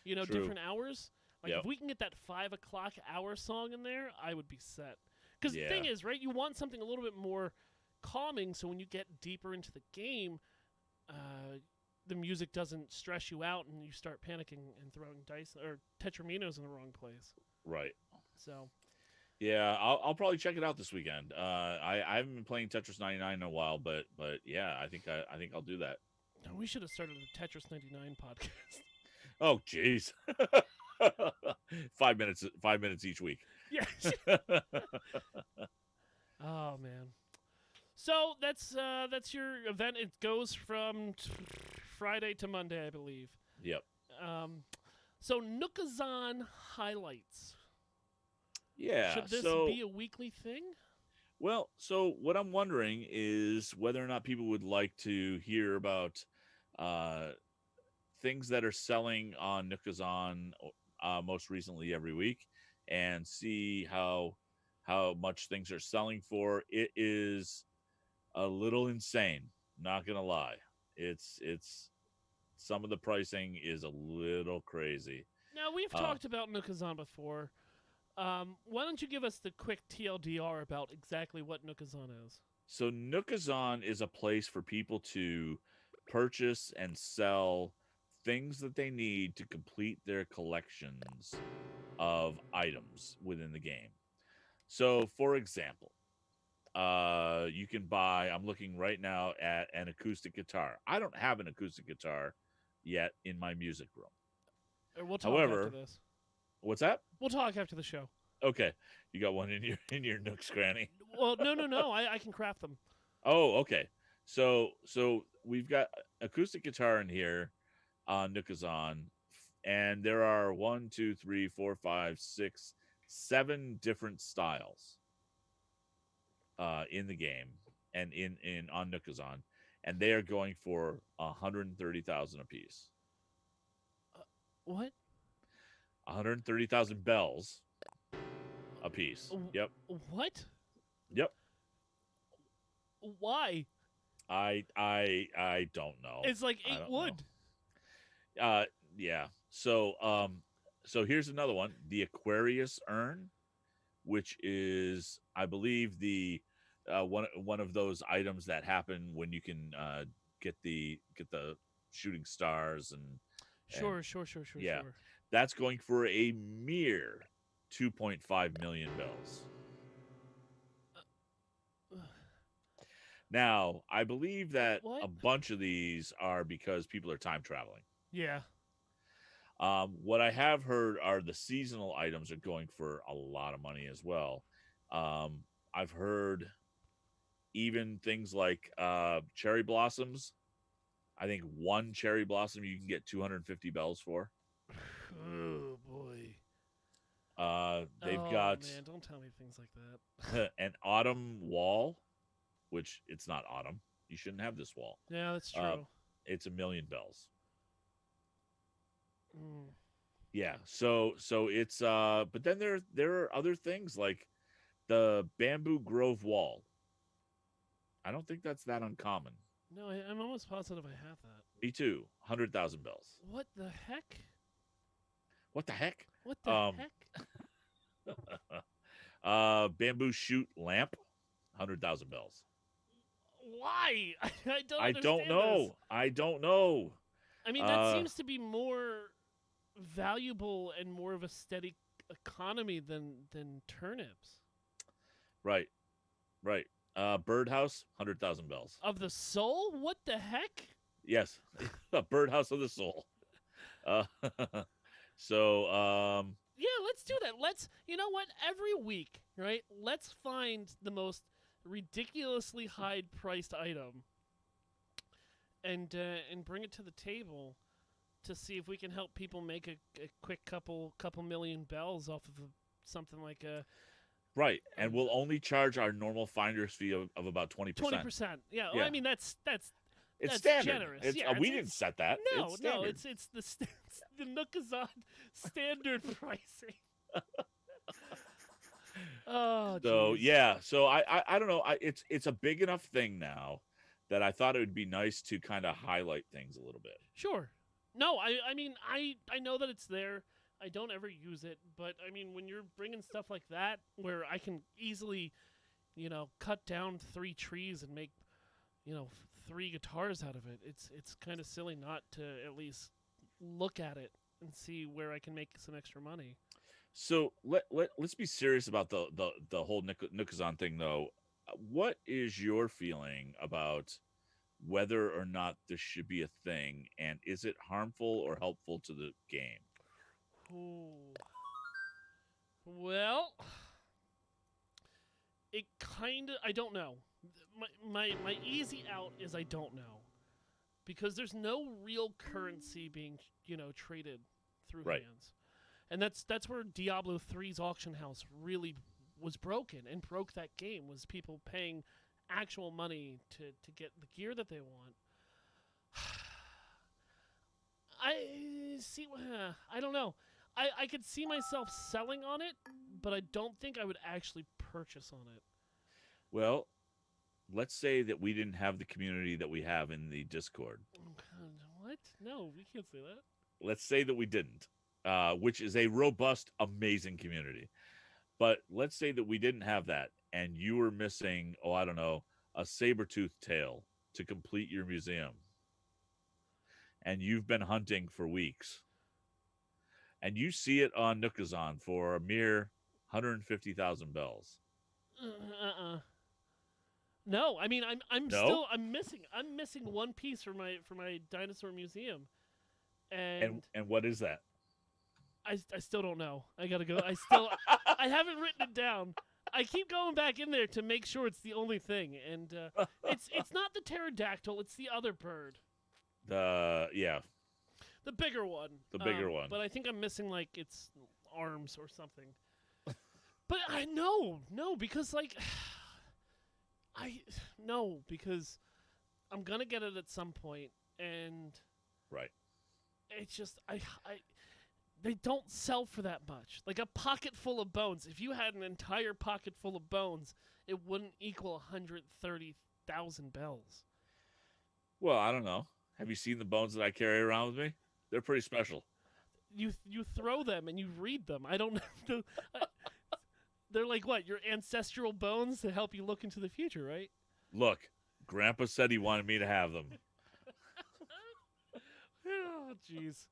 [SPEAKER 1] True.
[SPEAKER 2] Different hours? Like
[SPEAKER 1] Yep.
[SPEAKER 2] if we can get that 5 o'clock hour song in there, I would be set. Because
[SPEAKER 1] Yeah.
[SPEAKER 2] the thing is, right, you want something a little bit more calming so when you get deeper into the game, the music doesn't stress you out and you start panicking and throwing dice or tetraminos in the wrong place.
[SPEAKER 1] Right.
[SPEAKER 2] So
[SPEAKER 1] Yeah, I'll probably check it out this weekend. I haven't been playing Tetris 99 in a while, but yeah, I think I'll do that.
[SPEAKER 2] we should have started a Tetris 99 podcast.
[SPEAKER 1] Oh jeez. 5 minutes, 5 minutes each week.
[SPEAKER 2] Yeah. Oh man. So that's your event. It goes from Friday to Monday, I believe.
[SPEAKER 1] Yep.
[SPEAKER 2] So Nookazon highlights.
[SPEAKER 1] Yeah.
[SPEAKER 2] Should this
[SPEAKER 1] so
[SPEAKER 2] be a weekly thing?
[SPEAKER 1] well, so what I'm wondering is whether or not people would like to hear about things that are selling on Nookazon most recently every week, and see how much things are selling for. It is a little insane. Not gonna lie, it's some of the pricing is a little crazy.
[SPEAKER 2] Now we've
[SPEAKER 1] Uh,
[SPEAKER 2] talked about Nookazon before. Why don't you give us the quick TLDR about exactly what Nookazon is?
[SPEAKER 1] so Nookazon is a place for people to purchase and sell things that they need to complete their collections of items within the game. So, for example, you can buy. I'm looking right now at an acoustic guitar. I don't have an acoustic guitar yet in my music room.
[SPEAKER 2] Or we'll talk after
[SPEAKER 1] However,
[SPEAKER 2] this.
[SPEAKER 1] what's that?
[SPEAKER 2] We'll talk after the show.
[SPEAKER 1] Okay, you got one in your Nook's cranny.
[SPEAKER 2] Well, no. I can craft them.
[SPEAKER 1] Oh, okay. So we've got acoustic guitar in here on Nookazon, and there are 1, 2, 3, 4, 5, 6, 7 different styles in the game and in on Nookazon, and they are going for 130,000 a piece.
[SPEAKER 2] What?
[SPEAKER 1] 130,000 bells a piece. Yep.
[SPEAKER 2] What?
[SPEAKER 1] Yep.
[SPEAKER 2] Why?
[SPEAKER 1] I don't know.
[SPEAKER 2] It's like
[SPEAKER 1] I
[SPEAKER 2] 8
[SPEAKER 1] don't
[SPEAKER 2] wood.
[SPEAKER 1] know. Yeah. So here's another one, the Aquarius urn, which is, I believe, the one of those items that happen when you can get the shooting stars and
[SPEAKER 2] Sure.
[SPEAKER 1] yeah. That's going for a mere 2.5 million bells. Now, I believe that
[SPEAKER 2] What?
[SPEAKER 1] a bunch of these are because people are time traveling.
[SPEAKER 2] Yeah.
[SPEAKER 1] What I have heard are the seasonal items are going for a lot of money as well. I've heard even things like cherry blossoms. I think one cherry blossom you can get 250 bells for.
[SPEAKER 2] Oh boy.
[SPEAKER 1] They've
[SPEAKER 2] Oh,
[SPEAKER 1] got
[SPEAKER 2] man, don't tell me things like that.
[SPEAKER 1] an autumn wall, which it's not autumn. You shouldn't have this wall.
[SPEAKER 2] Yeah, that's true.
[SPEAKER 1] It's 1 million bells.
[SPEAKER 2] Mm.
[SPEAKER 1] Yeah. So it's but then there are other things like the Bamboo Grove wall. I don't think that's that uncommon.
[SPEAKER 2] No, I'm almost positive I have that.
[SPEAKER 1] Me too. 100,000 bells.
[SPEAKER 2] What the heck?
[SPEAKER 1] What the heck?
[SPEAKER 2] What the heck?
[SPEAKER 1] Bamboo shoot lamp, 100,000 bells.
[SPEAKER 2] Why? I don't.
[SPEAKER 1] I don't
[SPEAKER 2] understand
[SPEAKER 1] know.
[SPEAKER 2] this.
[SPEAKER 1] I don't know.
[SPEAKER 2] I mean, that seems to be more valuable and more of a steady economy than turnips.
[SPEAKER 1] Right. Birdhouse, 100,000 bells.
[SPEAKER 2] Of the soul? What the heck?
[SPEAKER 1] Yes, a birdhouse of the soul. So
[SPEAKER 2] Yeah, let's do that. You know what? Every week, right? Let's find the most ridiculously high priced item and bring it to the table to see if we can help people make a quick couple million bells off of something like
[SPEAKER 1] Right.
[SPEAKER 2] a
[SPEAKER 1] And we'll only charge our normal finder's fee of about 20%.
[SPEAKER 2] 20%. Yeah, well, I
[SPEAKER 1] Yeah.
[SPEAKER 2] mean
[SPEAKER 1] It's
[SPEAKER 2] that's
[SPEAKER 1] standard.
[SPEAKER 2] generous.
[SPEAKER 1] It's
[SPEAKER 2] Yeah,
[SPEAKER 1] we didn't set that. It's
[SPEAKER 2] no,
[SPEAKER 1] standard.
[SPEAKER 2] it's it's the Nookazon standard pricing. Oh,
[SPEAKER 1] So
[SPEAKER 2] jeez.
[SPEAKER 1] yeah, so I don't know. It's a big enough thing now that I thought it would be nice to kind of highlight things a little bit.
[SPEAKER 2] Sure. No, I mean I know that it's there. I don't ever use it, but I mean when you're bringing stuff like that where I can easily, cut down 3 trees and make, 3 guitars out of it. It's kind of silly not to at least look at it and see where I can make some extra money.
[SPEAKER 1] So let's be serious about the whole Nookazon thing though. What is your feeling about whether or not this should be a thing, and is it harmful or helpful to the game?
[SPEAKER 2] Ooh. Well, it kind of I don't know. My easy out is I don't know because there's no real currency being traded through
[SPEAKER 1] Right.
[SPEAKER 2] hands, and that's where Diablo 3's auction house really was broken and broke that game was people paying actual money to get the gear that they want. I see. I don't know. I could see myself selling on it, but I don't think I would actually purchase on it.
[SPEAKER 1] Well, let's say that we didn't have the community that we have in the Discord.
[SPEAKER 2] Oh, God, what? No, we can't say that.
[SPEAKER 1] Let's say that we didn't, which is a robust, amazing community. But let's say that we didn't have that, and you were missing, oh, I don't know, a saber-toothed tail to complete your museum, and you've been hunting for weeks, and you see it on Nookazon for a mere 150,000 bells.
[SPEAKER 2] No, I mean I'm
[SPEAKER 1] No?
[SPEAKER 2] still I'm missing one piece for my dinosaur museum,
[SPEAKER 1] And
[SPEAKER 2] and
[SPEAKER 1] and what is that?
[SPEAKER 2] I still don't know. I gotta go. I haven't written it down. I keep going back in there to make sure it's the only thing, and it's not the pterodactyl. It's the other bird,
[SPEAKER 1] Yeah,
[SPEAKER 2] the bigger one.
[SPEAKER 1] the bigger one.
[SPEAKER 2] But I think I'm missing like its arms or something. But I no because like I no because I'm gonna get it at some point, and
[SPEAKER 1] Right.
[SPEAKER 2] it's just I they don't sell for that much. Like a pocket full of bones. If you had an entire pocket full of bones, it wouldn't equal 130,000 bells.
[SPEAKER 1] Well, I don't know. Have you seen the bones that I carry around with me? They're pretty special.
[SPEAKER 2] You throw them and you read them. I don't know. They're like what? Your ancestral bones to help you look into the future, right?
[SPEAKER 1] Look, Grandpa said he wanted me to have them.
[SPEAKER 2] Oh, jeez.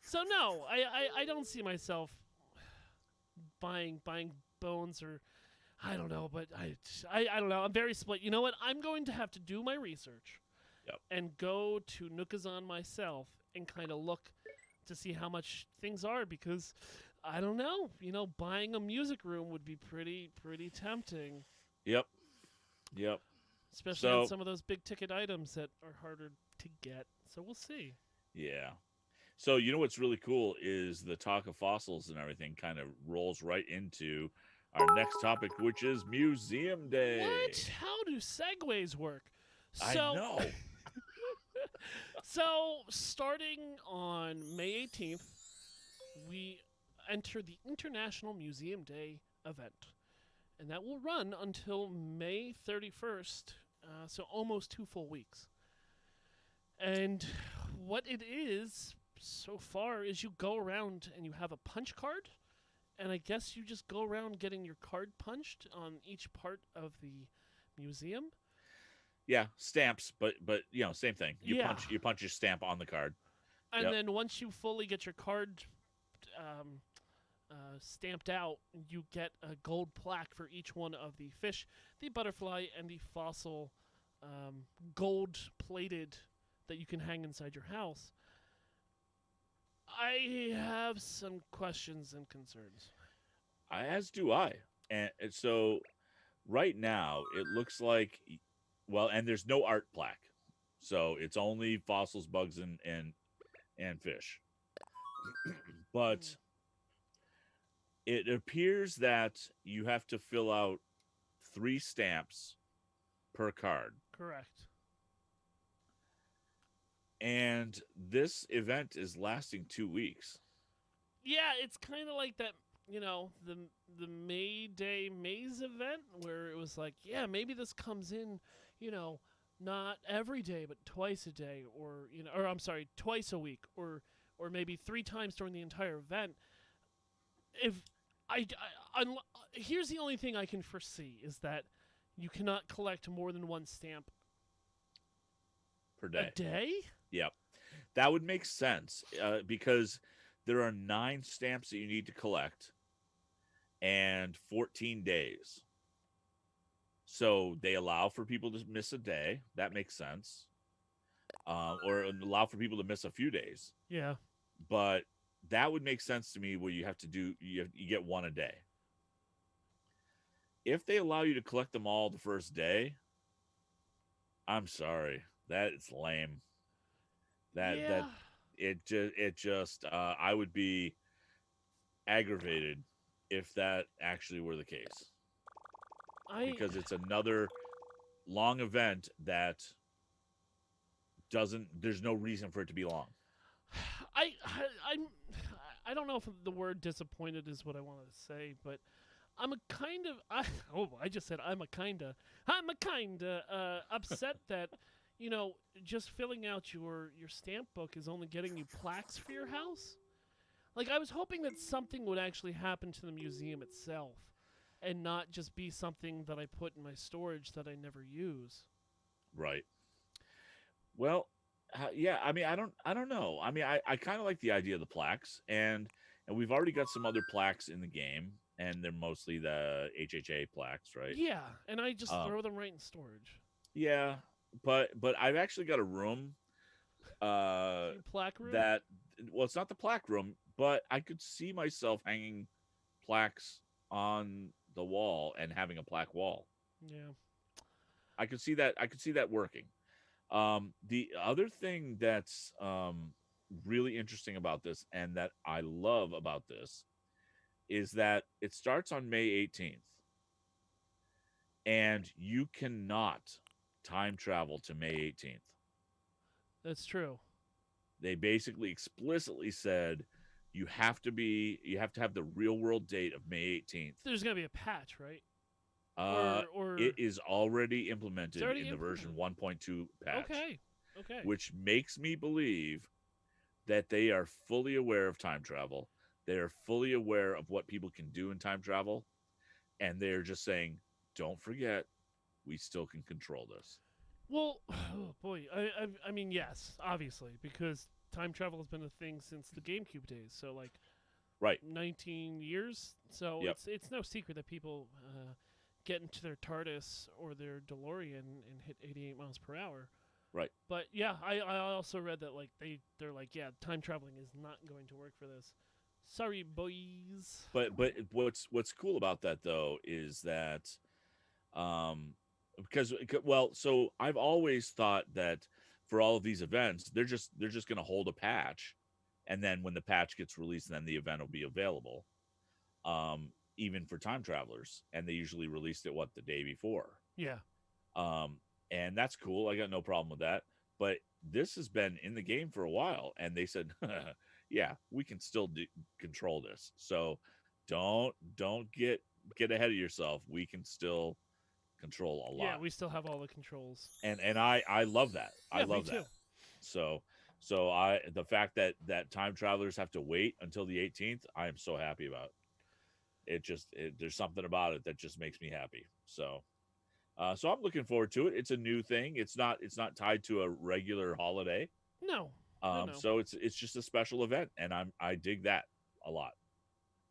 [SPEAKER 2] So no, I don't see myself buying bones or I don't know, but I don't know. I'm very split. You know what? I'm going to have to do my research
[SPEAKER 1] Yep.
[SPEAKER 2] and go to Nookazon myself and kind of look to see how much things are because I don't know. Buying a music room would be pretty tempting,
[SPEAKER 1] Yep. Yep.
[SPEAKER 2] especially
[SPEAKER 1] So
[SPEAKER 2] on some of those big ticket items that are harder to get. So we'll see.
[SPEAKER 1] yeah. So you know what's really cool is the talk of fossils and everything kind of rolls right into our next topic, which is Museum Day.
[SPEAKER 2] What? How do segues work?
[SPEAKER 1] I
[SPEAKER 2] So
[SPEAKER 1] know.
[SPEAKER 2] So, starting on May 18th, we enter the International Museum Day event. And that will run until May 31st, so almost 2 full weeks. And what it is so far is you go around and you have a punch card, and I guess you just go around getting your card punched on each part of the museum.
[SPEAKER 1] Yeah, stamps, but same thing. You
[SPEAKER 2] Yeah.
[SPEAKER 1] punch your stamp on the card.
[SPEAKER 2] And
[SPEAKER 1] Yep.
[SPEAKER 2] then once you fully get your card stamped out, you get a gold plaque for each one of the fish, the butterfly, and the fossil gold plated that you can hang inside your house. I have some questions and concerns.
[SPEAKER 1] As do I. And so right now it looks like, well, and there's no art plaque. So it's only fossils, bugs, and fish. But
[SPEAKER 2] Mm,
[SPEAKER 1] it appears that you have to fill out 3 stamps per card.
[SPEAKER 2] correct.
[SPEAKER 1] And this event is lasting 2 weeks.
[SPEAKER 2] Yeah, it's kind of like that. The May Day Maze event where it was like, yeah, maybe this comes in, you know, not every day but twice a day, or or I'm sorry, twice a week, or maybe 3 times during the entire event. If here's the only thing I can foresee is that you cannot collect more than one stamp
[SPEAKER 1] Per
[SPEAKER 2] a
[SPEAKER 1] day.
[SPEAKER 2] day.
[SPEAKER 1] Yep. That would make sense because there are 9 stamps that you need to collect and 14 days. So they allow for people to miss a day. That makes sense. Or allow for people to miss a few days.
[SPEAKER 2] Yeah.
[SPEAKER 1] But that would make sense to me where you have to do, you get one a day. If they allow you to collect them all the first day, I'm sorry. That is lame. That
[SPEAKER 2] Yeah.
[SPEAKER 1] it just I would be aggravated if that actually were the case
[SPEAKER 2] I
[SPEAKER 1] because it's another long event that doesn't there's no reason for it to be long.
[SPEAKER 2] I'm I don't know if the word disappointed is what I wanted to say, but I'm a kind of I just said I'm a kinda upset that just filling out your stamp book is only getting you plaques for your house. Like, I was hoping that something would actually happen to the museum itself and not just be something that I put in my storage that I never use.
[SPEAKER 1] Right. Well, yeah, I mean I don't know. I mean I kind of like the idea of the plaques and we've already got some other plaques in the game and they're mostly the HHA plaques, right?
[SPEAKER 2] Yeah, and I just
[SPEAKER 1] Um
[SPEAKER 2] throw them right in storage.
[SPEAKER 1] yeah, but I've actually got a room uh
[SPEAKER 2] Your plaque room?
[SPEAKER 1] that well it's not the plaque room, but I could see myself hanging plaques on the wall and having a plaque wall.
[SPEAKER 2] Yeah.
[SPEAKER 1] I could see that working. The other thing that's really interesting about this and that I love about this is that it starts on May 18th and you cannot time travel to May 18th.
[SPEAKER 2] That's true.
[SPEAKER 1] They basically explicitly said you have to have the real world date of May 18th.
[SPEAKER 2] There's gonna be a patch, right?
[SPEAKER 1] Uh it
[SPEAKER 2] Or
[SPEAKER 1] is already
[SPEAKER 2] it's
[SPEAKER 1] implemented
[SPEAKER 2] already
[SPEAKER 1] in the version
[SPEAKER 2] implemented.
[SPEAKER 1] 1.2 patch,
[SPEAKER 2] Okay. Okay.
[SPEAKER 1] which makes me believe that they are fully aware of time travel. They are fully aware of what people can do in time travel, and they're just saying, "Don't forget, we still can control this."
[SPEAKER 2] Well, oh boy, I mean, yes, obviously, because time travel has been a thing since the GameCube days. So like
[SPEAKER 1] Right.
[SPEAKER 2] 19 years. So
[SPEAKER 1] Yep.
[SPEAKER 2] it's no secret that people get into their TARDIS or their DeLorean and hit 88 miles per hour.
[SPEAKER 1] Right.
[SPEAKER 2] But yeah, I also read that like they're like, yeah, time traveling is not going to work for this. Sorry, boys.
[SPEAKER 1] But what's cool about that though is that um because well, so I've always thought that for all of these events, they're just going to hold a patch and then when the patch gets released then the event will be available. Even for time travelers and they usually released it what the day before.
[SPEAKER 2] Yeah.
[SPEAKER 1] Um, and that's cool. I got no problem with that. But this has been in the game for a while, and they said, "Yeah, we can still control this. So don't get ahead of yourself. We can still control a
[SPEAKER 2] Yeah,
[SPEAKER 1] lot."
[SPEAKER 2] we still have all the controls.
[SPEAKER 1] And I love that. I
[SPEAKER 2] Yeah, me
[SPEAKER 1] love that.
[SPEAKER 2] too.
[SPEAKER 1] So I the fact that time travelers have to wait until the 18th, I am so happy about. There's something about it that just makes me happy. So I'm looking forward to it. It's a new thing. It's not tied to a regular holiday.
[SPEAKER 2] No, no, no.
[SPEAKER 1] So it's just a special event, and I dig that a lot.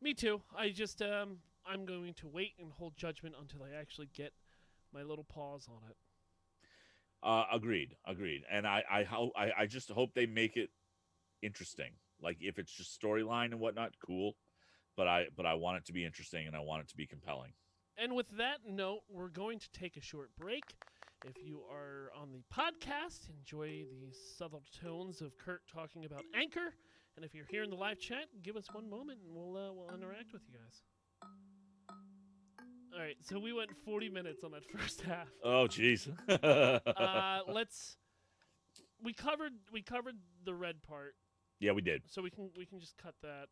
[SPEAKER 2] Me too. I just I'm going to wait and hold judgment until I actually get my little paws on it.
[SPEAKER 1] Agreed. And I just hope they make it interesting. Like if it's just storyline and whatnot, cool. But I want it to be interesting and I want it to be compelling.
[SPEAKER 2] And with that note, we're going to take a short break. If you are on the podcast, enjoy the subtle tones of Kurt talking about Anchor. And if you're here in the live chat, give us one moment and we'll interact with you guys. All right, so we went 40 minutes on that first half.
[SPEAKER 1] Oh, jeez.
[SPEAKER 2] We covered the red part,
[SPEAKER 1] Yeah, we did.
[SPEAKER 2] so we can just cut that.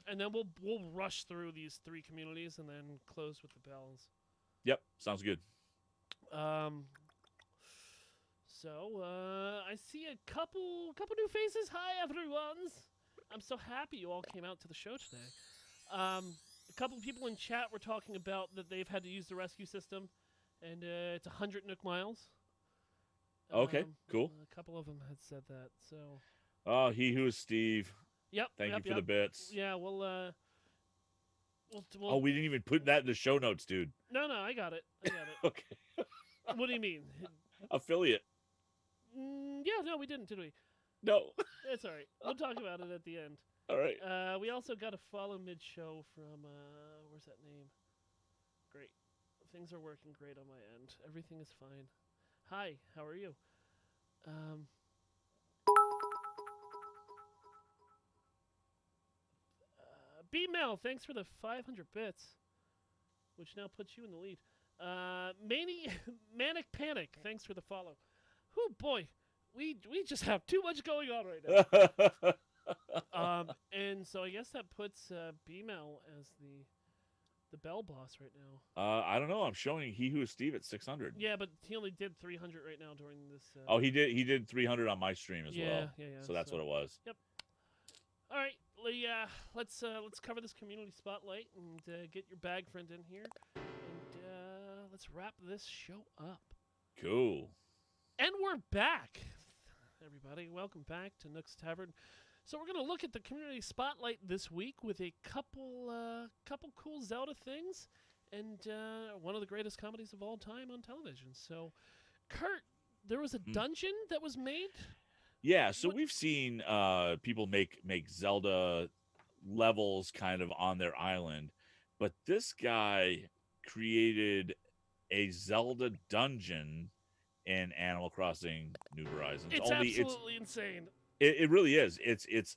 [SPEAKER 2] And then we'll rush through these 3 communities and then close with the bells.
[SPEAKER 1] Yep, sounds good.
[SPEAKER 2] So I see a couple new faces. Hi, everyone! I'm so happy you all came out to the show today. A couple people in chat were talking about that they've had to use the rescue system, and it's 100 Nook miles.
[SPEAKER 1] Okay, cool.
[SPEAKER 2] A couple of them had said that. So.
[SPEAKER 1] Oh, he who is Steve.
[SPEAKER 2] Yep.
[SPEAKER 1] Thank you for the bits.
[SPEAKER 2] Yeah, we'll
[SPEAKER 1] oh, we didn't even put that in the show notes, dude.
[SPEAKER 2] No, I got it.
[SPEAKER 1] Okay.
[SPEAKER 2] What do you mean?
[SPEAKER 1] Affiliate.
[SPEAKER 2] Yeah, no, we didn't, did we?
[SPEAKER 1] No.
[SPEAKER 2] It's all right. We'll talk about it at the end.
[SPEAKER 1] All right.
[SPEAKER 2] We also got a follow mid-show from, where's that name? Great. Things are working great on my end. Everything is fine. Hi, how are you? B-Mel, thanks for the 500 bits, which now puts you in the lead. Manic Panic, thanks for the follow. Oh boy, we just have too much going on right now. And so I guess that puts B-Mel as the bell boss right now.
[SPEAKER 1] I don't know. I'm showing he who is Steve at 600.
[SPEAKER 2] Yeah, but he only did 300 right now during this.
[SPEAKER 1] Oh, he did 300 on my stream as well.
[SPEAKER 2] Yeah.
[SPEAKER 1] So that's what it was.
[SPEAKER 2] Yep. All right, let's cover this community spotlight and get your bag friend in here, and let's wrap this show up.
[SPEAKER 1] Cool.
[SPEAKER 2] And we're back, everybody. Welcome back to Nook's Tavern. So we're gonna look at the community spotlight this week with a couple cool Zelda things, and one of the greatest comedies of all time on television. So, Kurt, there was a dungeon that was made.
[SPEAKER 1] Yeah, so we've seen people make Zelda levels kind of on their island, but this guy created a Zelda dungeon in Animal Crossing New Horizons.
[SPEAKER 2] It's absolutely insane.
[SPEAKER 1] It really is. It's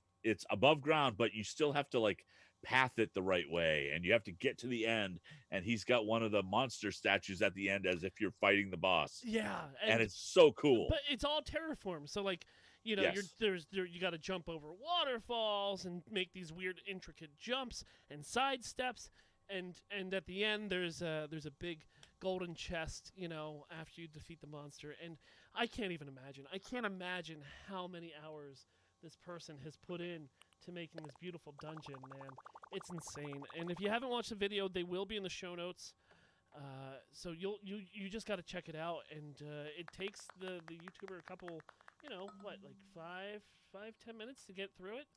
[SPEAKER 1] above ground, but you still have to like path it the right way, and you have to get to the end. And he's got one of the monster statues at the end as if you're fighting the boss.
[SPEAKER 2] Yeah,
[SPEAKER 1] and it's so cool.
[SPEAKER 2] But it's all terraformed, so like. You know,
[SPEAKER 1] yes.
[SPEAKER 2] you got to jump over waterfalls and make these weird, intricate jumps and side steps, and at the end there's a big golden chest. You know, after you defeat the monster, and I can't even imagine. I can't imagine how many hours this person has put in to making this beautiful dungeon. Man, it's insane. And if you haven't watched the video, they will be in the show notes. So you just got to check it out, and it takes the YouTuber a couple. You know what, like 5-10 minutes to get through it.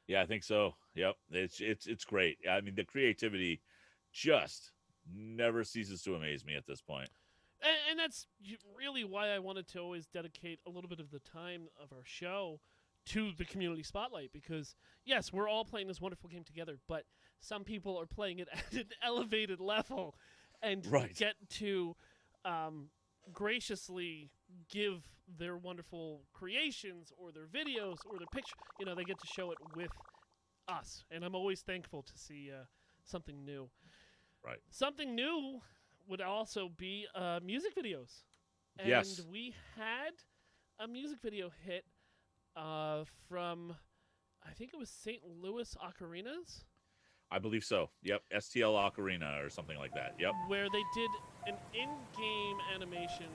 [SPEAKER 1] Yeah, I think so. Yep, it's great. I mean, the creativity just never ceases to amaze me at this point.
[SPEAKER 2] And that's really why I wanted to always dedicate a little bit of the time of our show to the community spotlight, because yes, we're all playing this wonderful game together, but some people are playing it at an elevated level and get to graciously give their wonderful creations or their videos or their picture. You know, they get to show it with us, and I'm always thankful to see something new.
[SPEAKER 1] Right.
[SPEAKER 2] Something new would also be music videos. And
[SPEAKER 1] yes.
[SPEAKER 2] We had a music video hit from, I think it was St. Louis Ocarinas.
[SPEAKER 1] I believe so. Yep, STL Ocarina or something like that. Yep.
[SPEAKER 2] Where they did an in-game animation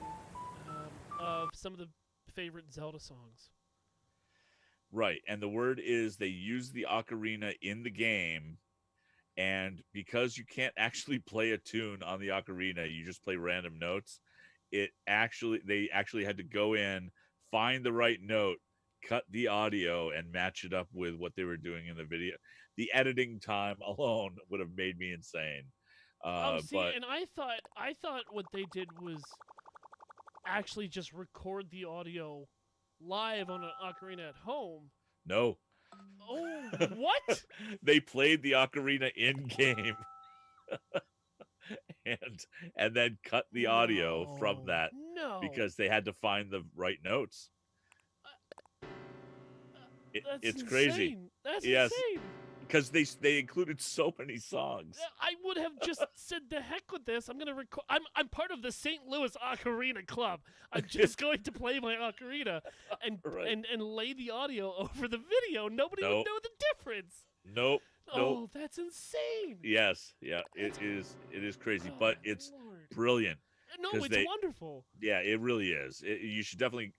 [SPEAKER 2] of some of the favorite Zelda songs.
[SPEAKER 1] Right, and the word is they use the ocarina in the game, and because you can't actually play a tune on the ocarina, you just play random notes. They actually had to go in, find the right note, cut the audio, and match it up with what they were doing in the video. The editing time alone would have made me insane.
[SPEAKER 2] And I thought what they did was actually just record the audio live on an ocarina at home.
[SPEAKER 1] No.
[SPEAKER 2] Oh, what?
[SPEAKER 1] They played the ocarina in game, and then cut the audio from that.
[SPEAKER 2] No.
[SPEAKER 1] because they had to find the right notes.
[SPEAKER 2] Uh, that's
[SPEAKER 1] It's crazy.
[SPEAKER 2] insane. That's
[SPEAKER 1] Yes,
[SPEAKER 2] insane.
[SPEAKER 1] because they included so many songs.
[SPEAKER 2] I would have just said the heck with this. I'm gonna record. I'm part of the St. Louis Ocarina Club. I'm just going to play my ocarina and
[SPEAKER 1] Right.
[SPEAKER 2] and lay the audio over the video. Nobody would
[SPEAKER 1] Nope.
[SPEAKER 2] know the difference.
[SPEAKER 1] Nope. Nope.
[SPEAKER 2] Oh, that's insane.
[SPEAKER 1] Yes. Yeah.
[SPEAKER 2] That's,
[SPEAKER 1] It is crazy,
[SPEAKER 2] oh
[SPEAKER 1] but
[SPEAKER 2] my
[SPEAKER 1] it's
[SPEAKER 2] lord.
[SPEAKER 1] brilliant
[SPEAKER 2] No,
[SPEAKER 1] because
[SPEAKER 2] it's
[SPEAKER 1] they.
[SPEAKER 2] wonderful.
[SPEAKER 1] Yeah, it really is. You should definitely.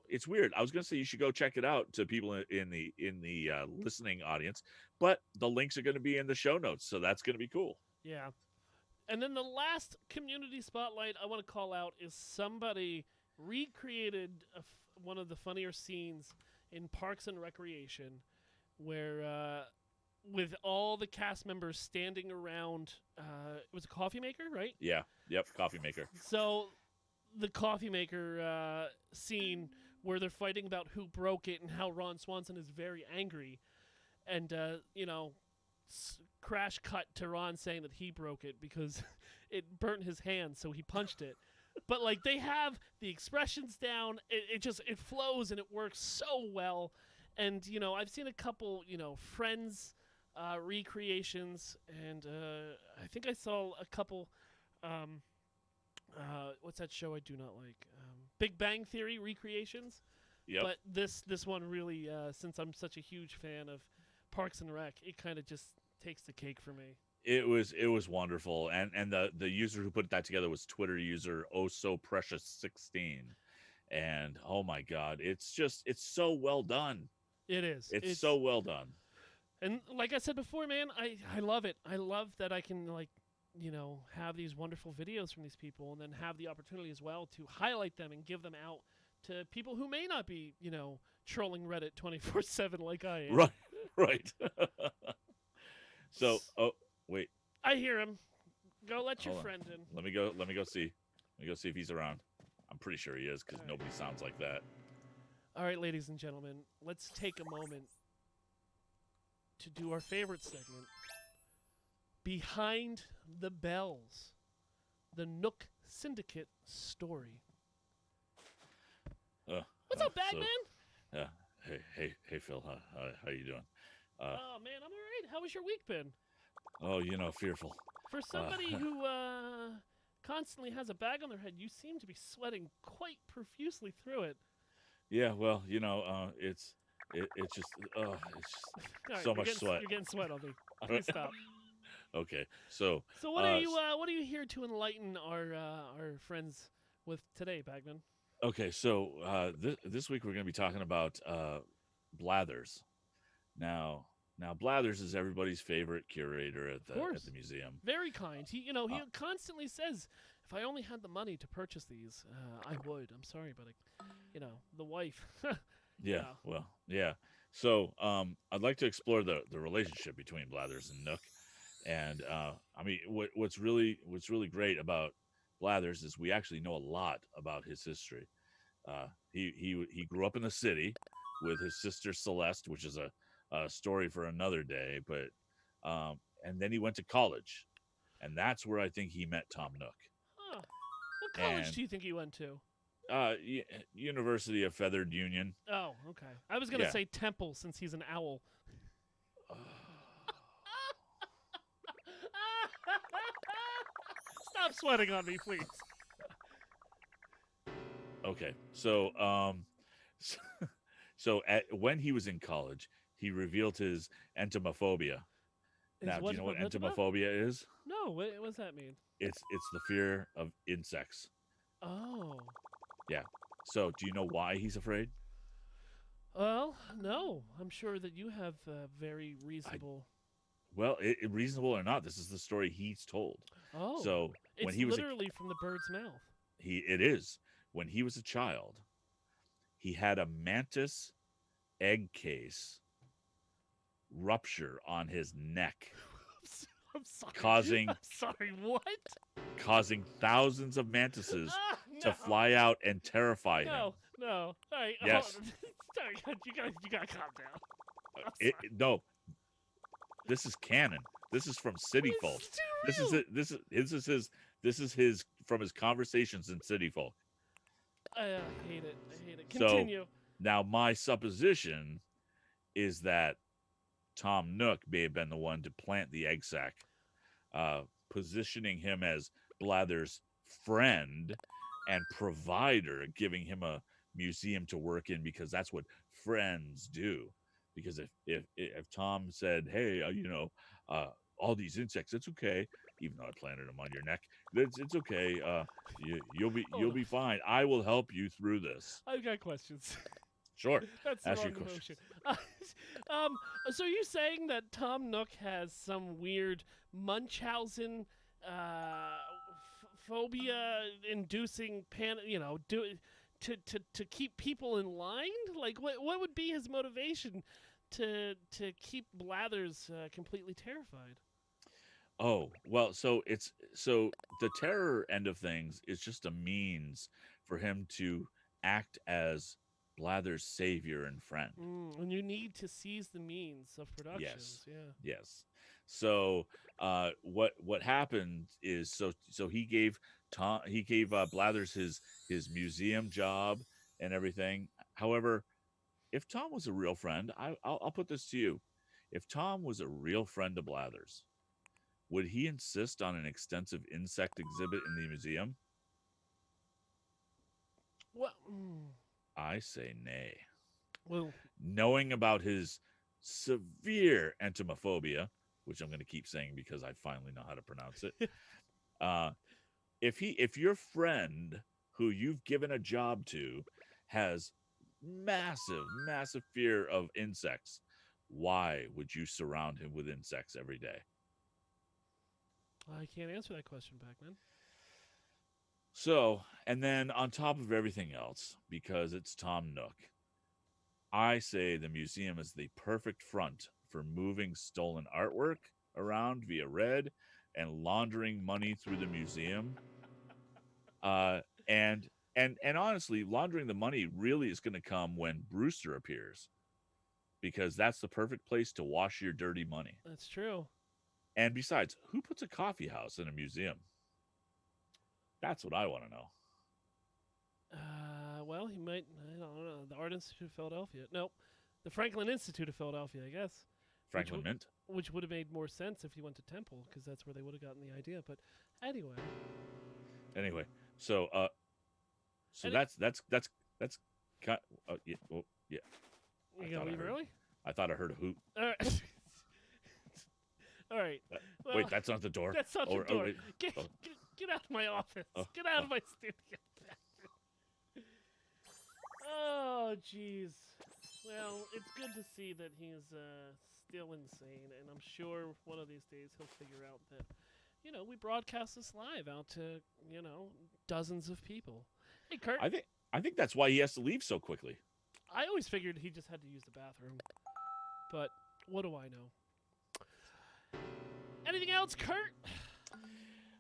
[SPEAKER 1] It's weird. I was gonna say you should go check it out to people in the listening audience, but the links are gonna be in the show notes, so that's gonna be cool.
[SPEAKER 2] Yeah. And then the last community spotlight I want to call out is somebody recreated one of the funnier scenes in Parks and Recreation, where with all the cast members standing around, it was a coffee maker, right?
[SPEAKER 1] Yeah. Yep. Coffee maker.
[SPEAKER 2] So the coffee maker scene where they're fighting about who broke it and how Ron Swanson is very angry, and crash cut to Ron saying that he broke it because it burnt his hand, so he punched it. But like they have the expressions down, it flows and it works so well. And I've seen a couple Friends recreations, and I think I saw a couple. What's that show I do not like? Big Bang Theory recreations.
[SPEAKER 1] Yep.
[SPEAKER 2] But this one really, since I'm such a huge fan of Parks and Rec, it kind of just takes the cake for me.
[SPEAKER 1] It was wonderful, and the user who put that together was Twitter user oh so precious 16, and oh my god, it's so well done.
[SPEAKER 2] It is.
[SPEAKER 1] It's so well done.
[SPEAKER 2] And like I said before, man, I love it. I love that I can have these wonderful videos from these people, and then have the opportunity as well to highlight them and give them out to people who may not be trolling Reddit 24/7 like I am.
[SPEAKER 1] Right, right. So, oh wait,
[SPEAKER 2] I hear him. Go let your
[SPEAKER 1] hold on.
[SPEAKER 2] friend in.
[SPEAKER 1] Let me go see. Let me go see if he's around. I'm pretty sure he is because nobody sounds like that.
[SPEAKER 2] All right, ladies and gentlemen, let's take a moment to do our favorite segment, Behind the Bells, the Nook Syndicate story. What's up, Bagman?
[SPEAKER 1] Yeah. Hey, Phil. How you doing?
[SPEAKER 2] Oh man, I'm all right. How was your week been?
[SPEAKER 1] Oh, fearful.
[SPEAKER 2] For somebody who constantly has a bag on their head, you seem to be sweating quite profusely through it.
[SPEAKER 1] Yeah, well, it's just
[SPEAKER 2] Right,
[SPEAKER 1] so much sweat.
[SPEAKER 2] You're getting sweat on me. Please stop.
[SPEAKER 1] Okay, so
[SPEAKER 2] what are you here to enlighten our friends with today, Bagman?
[SPEAKER 1] okay, so this week we're going to be talking about Blathers. Now Blathers is everybody's favorite curator at the museum.
[SPEAKER 2] Very kind. He constantly says, if I only had the money to purchase these, I would. I'm sorry, but the wife.
[SPEAKER 1] Yeah. Well, yeah. So I'd like to explore the relationship between Blathers and Nook. And I mean, what's really great about Blathers is we actually know a lot about his history. He grew up in the city with his sister Celeste, which is a story for another day. But and then he went to college, and that's where I think he met Tom Nook.
[SPEAKER 2] Huh. What college do you think he went to?
[SPEAKER 1] University of Feathered Union.
[SPEAKER 2] Oh, okay. I was gonna say Temple since he's an owl. Stop sweating on me, please.
[SPEAKER 1] Okay, so when he was in college, he revealed his entomophobia. Now, do you know what entomophobia is?
[SPEAKER 2] No, what does that mean?
[SPEAKER 1] It's the fear of insects.
[SPEAKER 2] Oh.
[SPEAKER 1] Yeah. So, do you know why he's afraid?
[SPEAKER 2] Well, no. I'm sure that you have very reasonable.
[SPEAKER 1] Reasonable or not, this is the story he's told.
[SPEAKER 2] Oh.
[SPEAKER 1] So when
[SPEAKER 2] it's
[SPEAKER 1] he was
[SPEAKER 2] literally from the bird's mouth.
[SPEAKER 1] It is. When he was a child, he had a mantis egg case rupture on his neck.
[SPEAKER 2] I'm sorry.
[SPEAKER 1] I'm
[SPEAKER 2] sorry, what?
[SPEAKER 1] Causing thousands of mantises to fly out and terrify him.
[SPEAKER 2] No. All right.
[SPEAKER 1] Yes.
[SPEAKER 2] Sorry, you gotta calm down.
[SPEAKER 1] No. This is canon. This is from City Folk. This is his from his conversations in City Folk.
[SPEAKER 2] I hate it. I hate it.
[SPEAKER 1] So
[SPEAKER 2] Continue.
[SPEAKER 1] now my supposition is that Tom Nook may have been the one to plant the egg sac, positioning him as Blather's friend and provider, giving him a museum to work in because that's what friends do. Because if Tom said, "Hey, all these insects, it's okay," even though I planted them on your neck, it's okay. You'll be
[SPEAKER 2] Hold
[SPEAKER 1] you'll
[SPEAKER 2] on.
[SPEAKER 1] be fine. I will help you through this.
[SPEAKER 2] I've got questions.
[SPEAKER 1] Sure,
[SPEAKER 2] That's the
[SPEAKER 1] ask your
[SPEAKER 2] wrong emotion.
[SPEAKER 1] questions.
[SPEAKER 2] Um, so you're saying that Tom Nook has some weird Munchausen phobia-inducing to keep people in line? Like, what would be his motivation to keep Blathers completely terrified?
[SPEAKER 1] Oh, well, so the terror end of things is just a means for him to act as Blather's savior and friend.
[SPEAKER 2] And you need to seize the means of
[SPEAKER 1] Yes.
[SPEAKER 2] productions. Yeah.
[SPEAKER 1] Yes. So what happened is so he gave Blathers his museum job and everything. However, if Tom was a real friend, I'll put this to you. If Tom was a real friend to Blathers, would he insist on an extensive insect exhibit in the museum?
[SPEAKER 2] Well,
[SPEAKER 1] I say nay.
[SPEAKER 2] well,
[SPEAKER 1] Knowing about his severe entomophobia, which I'm going to keep saying because I finally know how to pronounce it. Uh, if your friend who you've given a job to has massive fear of insects, why would you surround him with insects every day?
[SPEAKER 2] I can't answer that question, Pac-Man.
[SPEAKER 1] So, and then on top of everything else, because it's Tom Nook, I say the museum is the perfect front for moving stolen artwork around via red and laundering money through the museum. Uh, and honestly, laundering the money really is going to come when Brewster appears, because that's the perfect place to wash your dirty money.
[SPEAKER 2] That's true.
[SPEAKER 1] And besides, who puts a coffee house in a museum? That's what I want to know.
[SPEAKER 2] Well, he might. I don't know. The Art Institute of Philadelphia. Nope. The Franklin Institute of Philadelphia, I guess.
[SPEAKER 1] Franklin Mint.
[SPEAKER 2] Which would have made more sense if he went to Temple, because that's where they would have gotten the idea. But anyway.
[SPEAKER 1] Anyway, so
[SPEAKER 2] And
[SPEAKER 1] that's kind. Yeah, well, yeah.
[SPEAKER 2] You gonna leave early?
[SPEAKER 1] I thought I heard a hoot.
[SPEAKER 2] All right. All right. Well,
[SPEAKER 1] wait, that's not the door.
[SPEAKER 2] That's not the door.
[SPEAKER 1] Wait.
[SPEAKER 2] Get out of my office. Get out of my studio. Oh, jeez. Well, it's good to see that he's still insane, and I'm sure one of these days he'll figure out that, we broadcast this live out to, dozens of people. Hey, Kurt.
[SPEAKER 1] I think that's why he has to leave so quickly.
[SPEAKER 2] I always figured he just had to use the bathroom, but what do I know? Anything else, Kurt?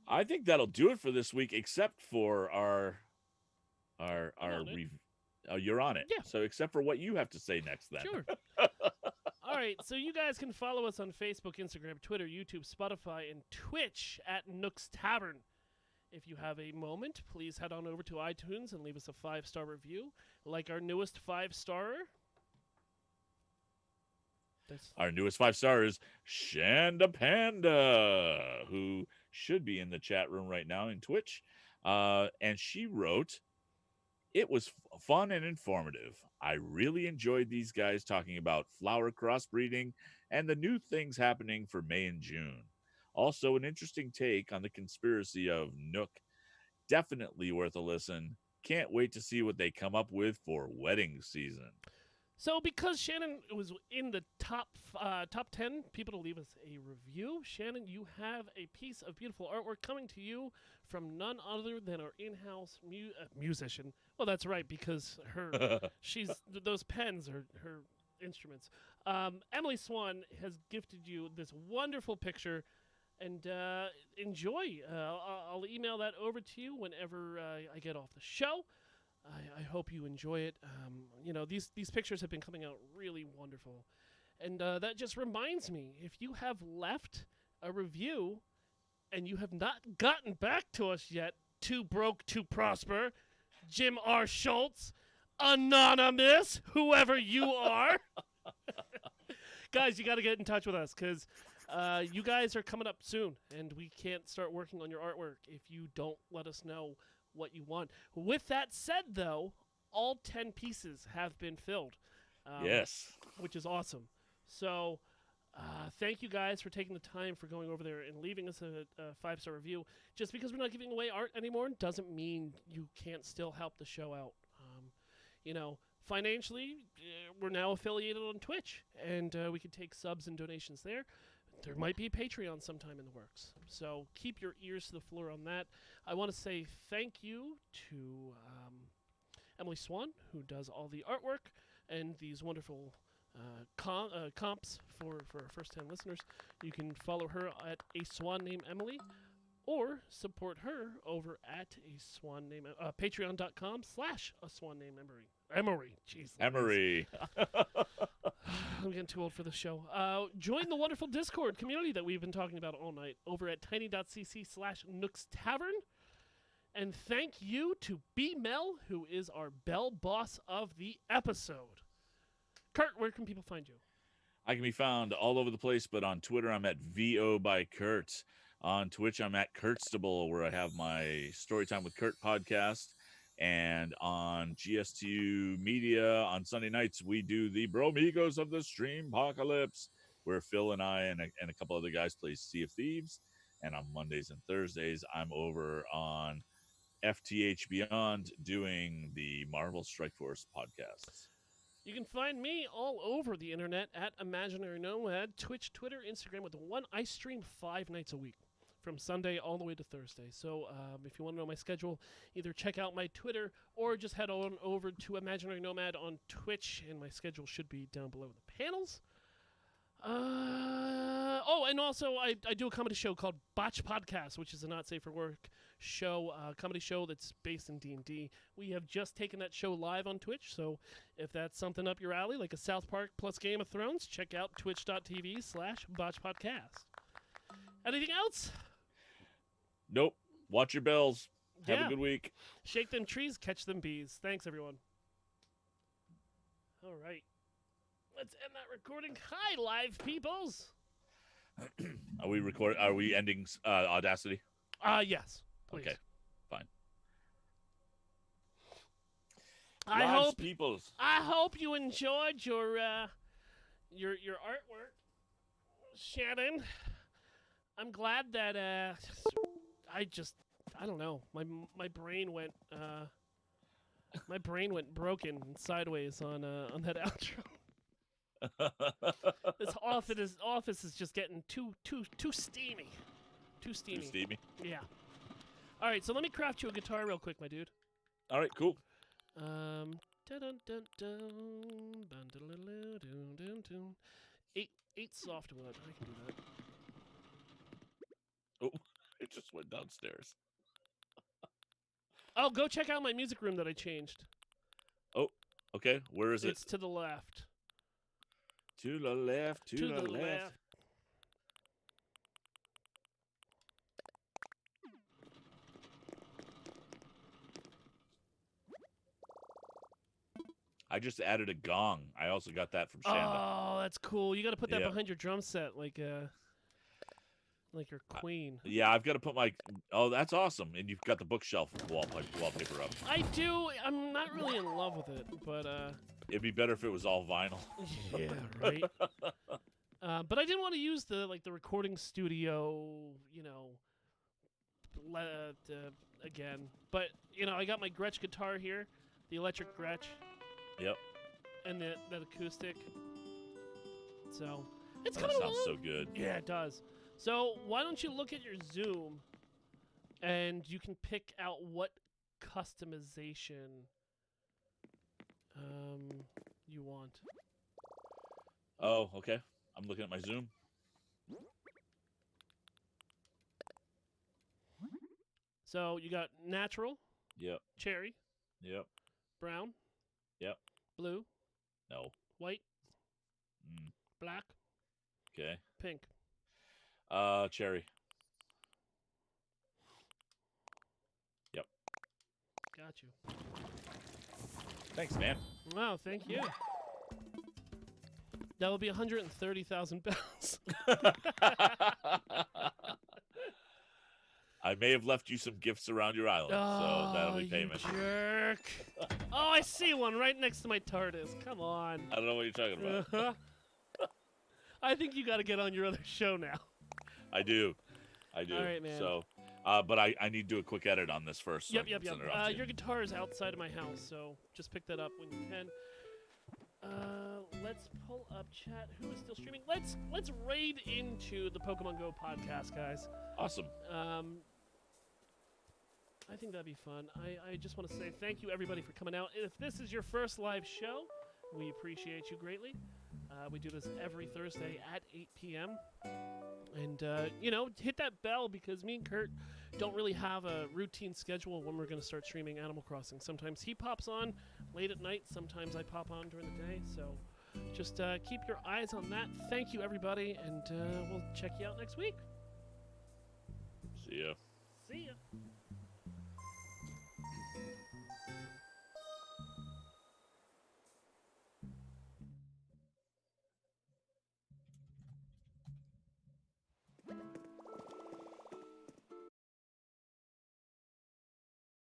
[SPEAKER 1] I think that'll do it for this week, except for our you're on it.
[SPEAKER 2] Yeah.
[SPEAKER 1] So except for what you have to say next, then.
[SPEAKER 2] Sure. All right, so you guys can follow us on Facebook, Instagram, Twitter, YouTube, Spotify, and Twitch at Nook's Tavern. If you have a moment, please head on over to iTunes and leave us a 5-star review, like our newest 5-starer.
[SPEAKER 1] Our newest 5-star is Shanda Panda, who should be in the chat room right now in Twitch. And she wrote, "It was fun and informative. I really enjoyed these guys talking about flower crossbreeding and the new things happening for May and June. Also, an interesting take on the conspiracy of Nook. Definitely worth a listen. Can't wait to see what they come up with for wedding season."
[SPEAKER 2] So, because Shannon was in the top 10 people to leave us a review, Shannon, you have a piece of beautiful artwork coming to you from none other than our in-house musician. Well, that's right, because those pens are her instruments. Emily Swan has gifted you this wonderful picture, and enjoy. I'll email that over to you whenever I get off the show. I hope you enjoy it. These pictures have been coming out really wonderful. And that just reminds me, if you have left a review and you have not gotten back to us yet, Too Broke to Prosper, Jim R. Schultz, Anonymous, whoever you are. Guys, you got to get in touch with us because you guys are coming up soon, and we can't start working on your artwork if you don't let us know what you want. With that said, though, all 10 pieces have been filled,
[SPEAKER 1] Yes.
[SPEAKER 2] which is awesome. So thank you guys for taking the time for going over there and leaving us a 5-star review. Just because we're not giving away art anymore doesn't mean you can't still help the show out. Financially, we're now affiliated on Twitch, and we can take subs and donations there. There might be a Patreon sometime in the works. So keep your ears to the floor on that. I want to say thank you to Emily Swan, who does all the artwork and these wonderful comps for our first 10 listeners. You can follow her at A Swan Named Emily, or support her over at A Swan Named patreon.com/A Swan Named Emery. Emery, jeez.
[SPEAKER 1] Emery.
[SPEAKER 2] I'm getting too old for this show. Join the wonderful Discord community that we've been talking about all night over at tiny.cc/Nook's Tavern. And thank you to B. Mel, who is our bell boss of the episode. Kurt, where can people find you?
[SPEAKER 1] I can be found all over the place, but on Twitter, I'm at VO by Kurt. On Twitch, I'm at Kurtstable, where I have my Storytime with Kurt podcast. And on GSTU Media on Sunday nights, we do the Bromigos of the Stream Apocalypse, where Phil and I and a couple other guys play Sea of Thieves. And on Mondays and Thursdays, I'm over on FTH Beyond doing the Marvel Strike Force podcasts.
[SPEAKER 2] You can find me all over the internet at Imaginary Nomad, Twitch, Twitter, Instagram, with one. I stream 5 nights a week, from Sunday all the way to Thursday. So if you want to know my schedule, either check out my Twitter or just head on over to Imaginary Nomad on Twitch, and my schedule should be down below the panels. And also I do a comedy show called Botch Podcast, which is a not safe for work show, comedy show that's based in D&D. We have just taken that show live on Twitch, so if that's something up your alley, like a South Park plus Game of Thrones, check out twitch.tv/Botch Podcast. Anything else?
[SPEAKER 1] Nope. Watch your bells. Have a good week.
[SPEAKER 2] Shake them trees, catch them bees. Thanks, everyone. All right. Let's end that recording. Hi, live peoples.
[SPEAKER 1] Are we ending Audacity?
[SPEAKER 2] Yes. Please.
[SPEAKER 1] Okay. Fine.
[SPEAKER 2] I hope you enjoyed your artwork, Shannon. I'm glad that I don't know. My brain went broken and sideways on that outro. This office is just getting too steamy. Too steamy.
[SPEAKER 1] Too steamy?
[SPEAKER 2] Yeah. All right, so let me craft you a guitar real quick, my dude.
[SPEAKER 1] All right, cool.
[SPEAKER 2] Dun dun dun dun dun dun dun. Eight softwood. I can do that.
[SPEAKER 1] Oh, it just went downstairs.
[SPEAKER 2] Oh, go check out my music room that I changed.
[SPEAKER 1] Oh, okay. Where is it?
[SPEAKER 2] It's to the left.
[SPEAKER 1] To the left. To the left. I just added a gong. I also got that from Shanda.
[SPEAKER 2] Oh, that's cool. You got to put that behind your drum set, like your queen.
[SPEAKER 1] Yeah, I've got to put my. Oh, that's awesome! And you've got the bookshelf wallpaper up.
[SPEAKER 2] I do. I'm not really in love with it, but
[SPEAKER 1] it'd be better if it was all vinyl.
[SPEAKER 2] Yeah, right. But I didn't want to use the recording studio, again. But I got my Gretsch guitar here, the electric Gretsch.
[SPEAKER 1] Yep.
[SPEAKER 2] And that acoustic. So it's
[SPEAKER 1] that
[SPEAKER 2] coming
[SPEAKER 1] sounds
[SPEAKER 2] along.
[SPEAKER 1] so good.
[SPEAKER 2] Yeah, it does. So why don't you look at your Zoom, and you can pick out what customization you want.
[SPEAKER 1] Oh, okay. I'm looking at my Zoom.
[SPEAKER 2] So you got natural.
[SPEAKER 1] Yep.
[SPEAKER 2] Cherry.
[SPEAKER 1] Yep.
[SPEAKER 2] Brown.
[SPEAKER 1] Yep.
[SPEAKER 2] Blue.
[SPEAKER 1] No.
[SPEAKER 2] White. Black.
[SPEAKER 1] Okay.
[SPEAKER 2] Pink.
[SPEAKER 1] Cherry.
[SPEAKER 2] got you.
[SPEAKER 1] Thanks, man.
[SPEAKER 2] Wow, thank you. That will be 130,000 bells.
[SPEAKER 1] I may have left you some gifts around your island, so that'll be payment.
[SPEAKER 2] You jerk. Oh, I see one right next to my TARDIS. Come on.
[SPEAKER 1] I don't know what you're talking about.
[SPEAKER 2] I think you got to get on your other show now.
[SPEAKER 1] I do.
[SPEAKER 2] All right, man.
[SPEAKER 1] So, but I need to do a quick edit on this first. So
[SPEAKER 2] Yep.
[SPEAKER 1] send it off to you.
[SPEAKER 2] Your guitar is outside of my house, so just pick that up when you can. Let's pull up chat. Who is still streaming? Let's raid into the Pokemon Go podcast, guys.
[SPEAKER 1] Awesome.
[SPEAKER 2] I think that'd be fun. I just want to say thank you, everybody, for coming out. If this is your first live show, we appreciate you greatly. We do this every Thursday at 8 p.m. And, hit that bell because me and Kurt don't really have a routine schedule when we're going to start streaming Animal Crossing. Sometimes he pops on late at night. Sometimes I pop on during the day. So just keep your eyes on that. Thank you, everybody, and we'll check you out next week.
[SPEAKER 1] See ya.
[SPEAKER 2] See ya.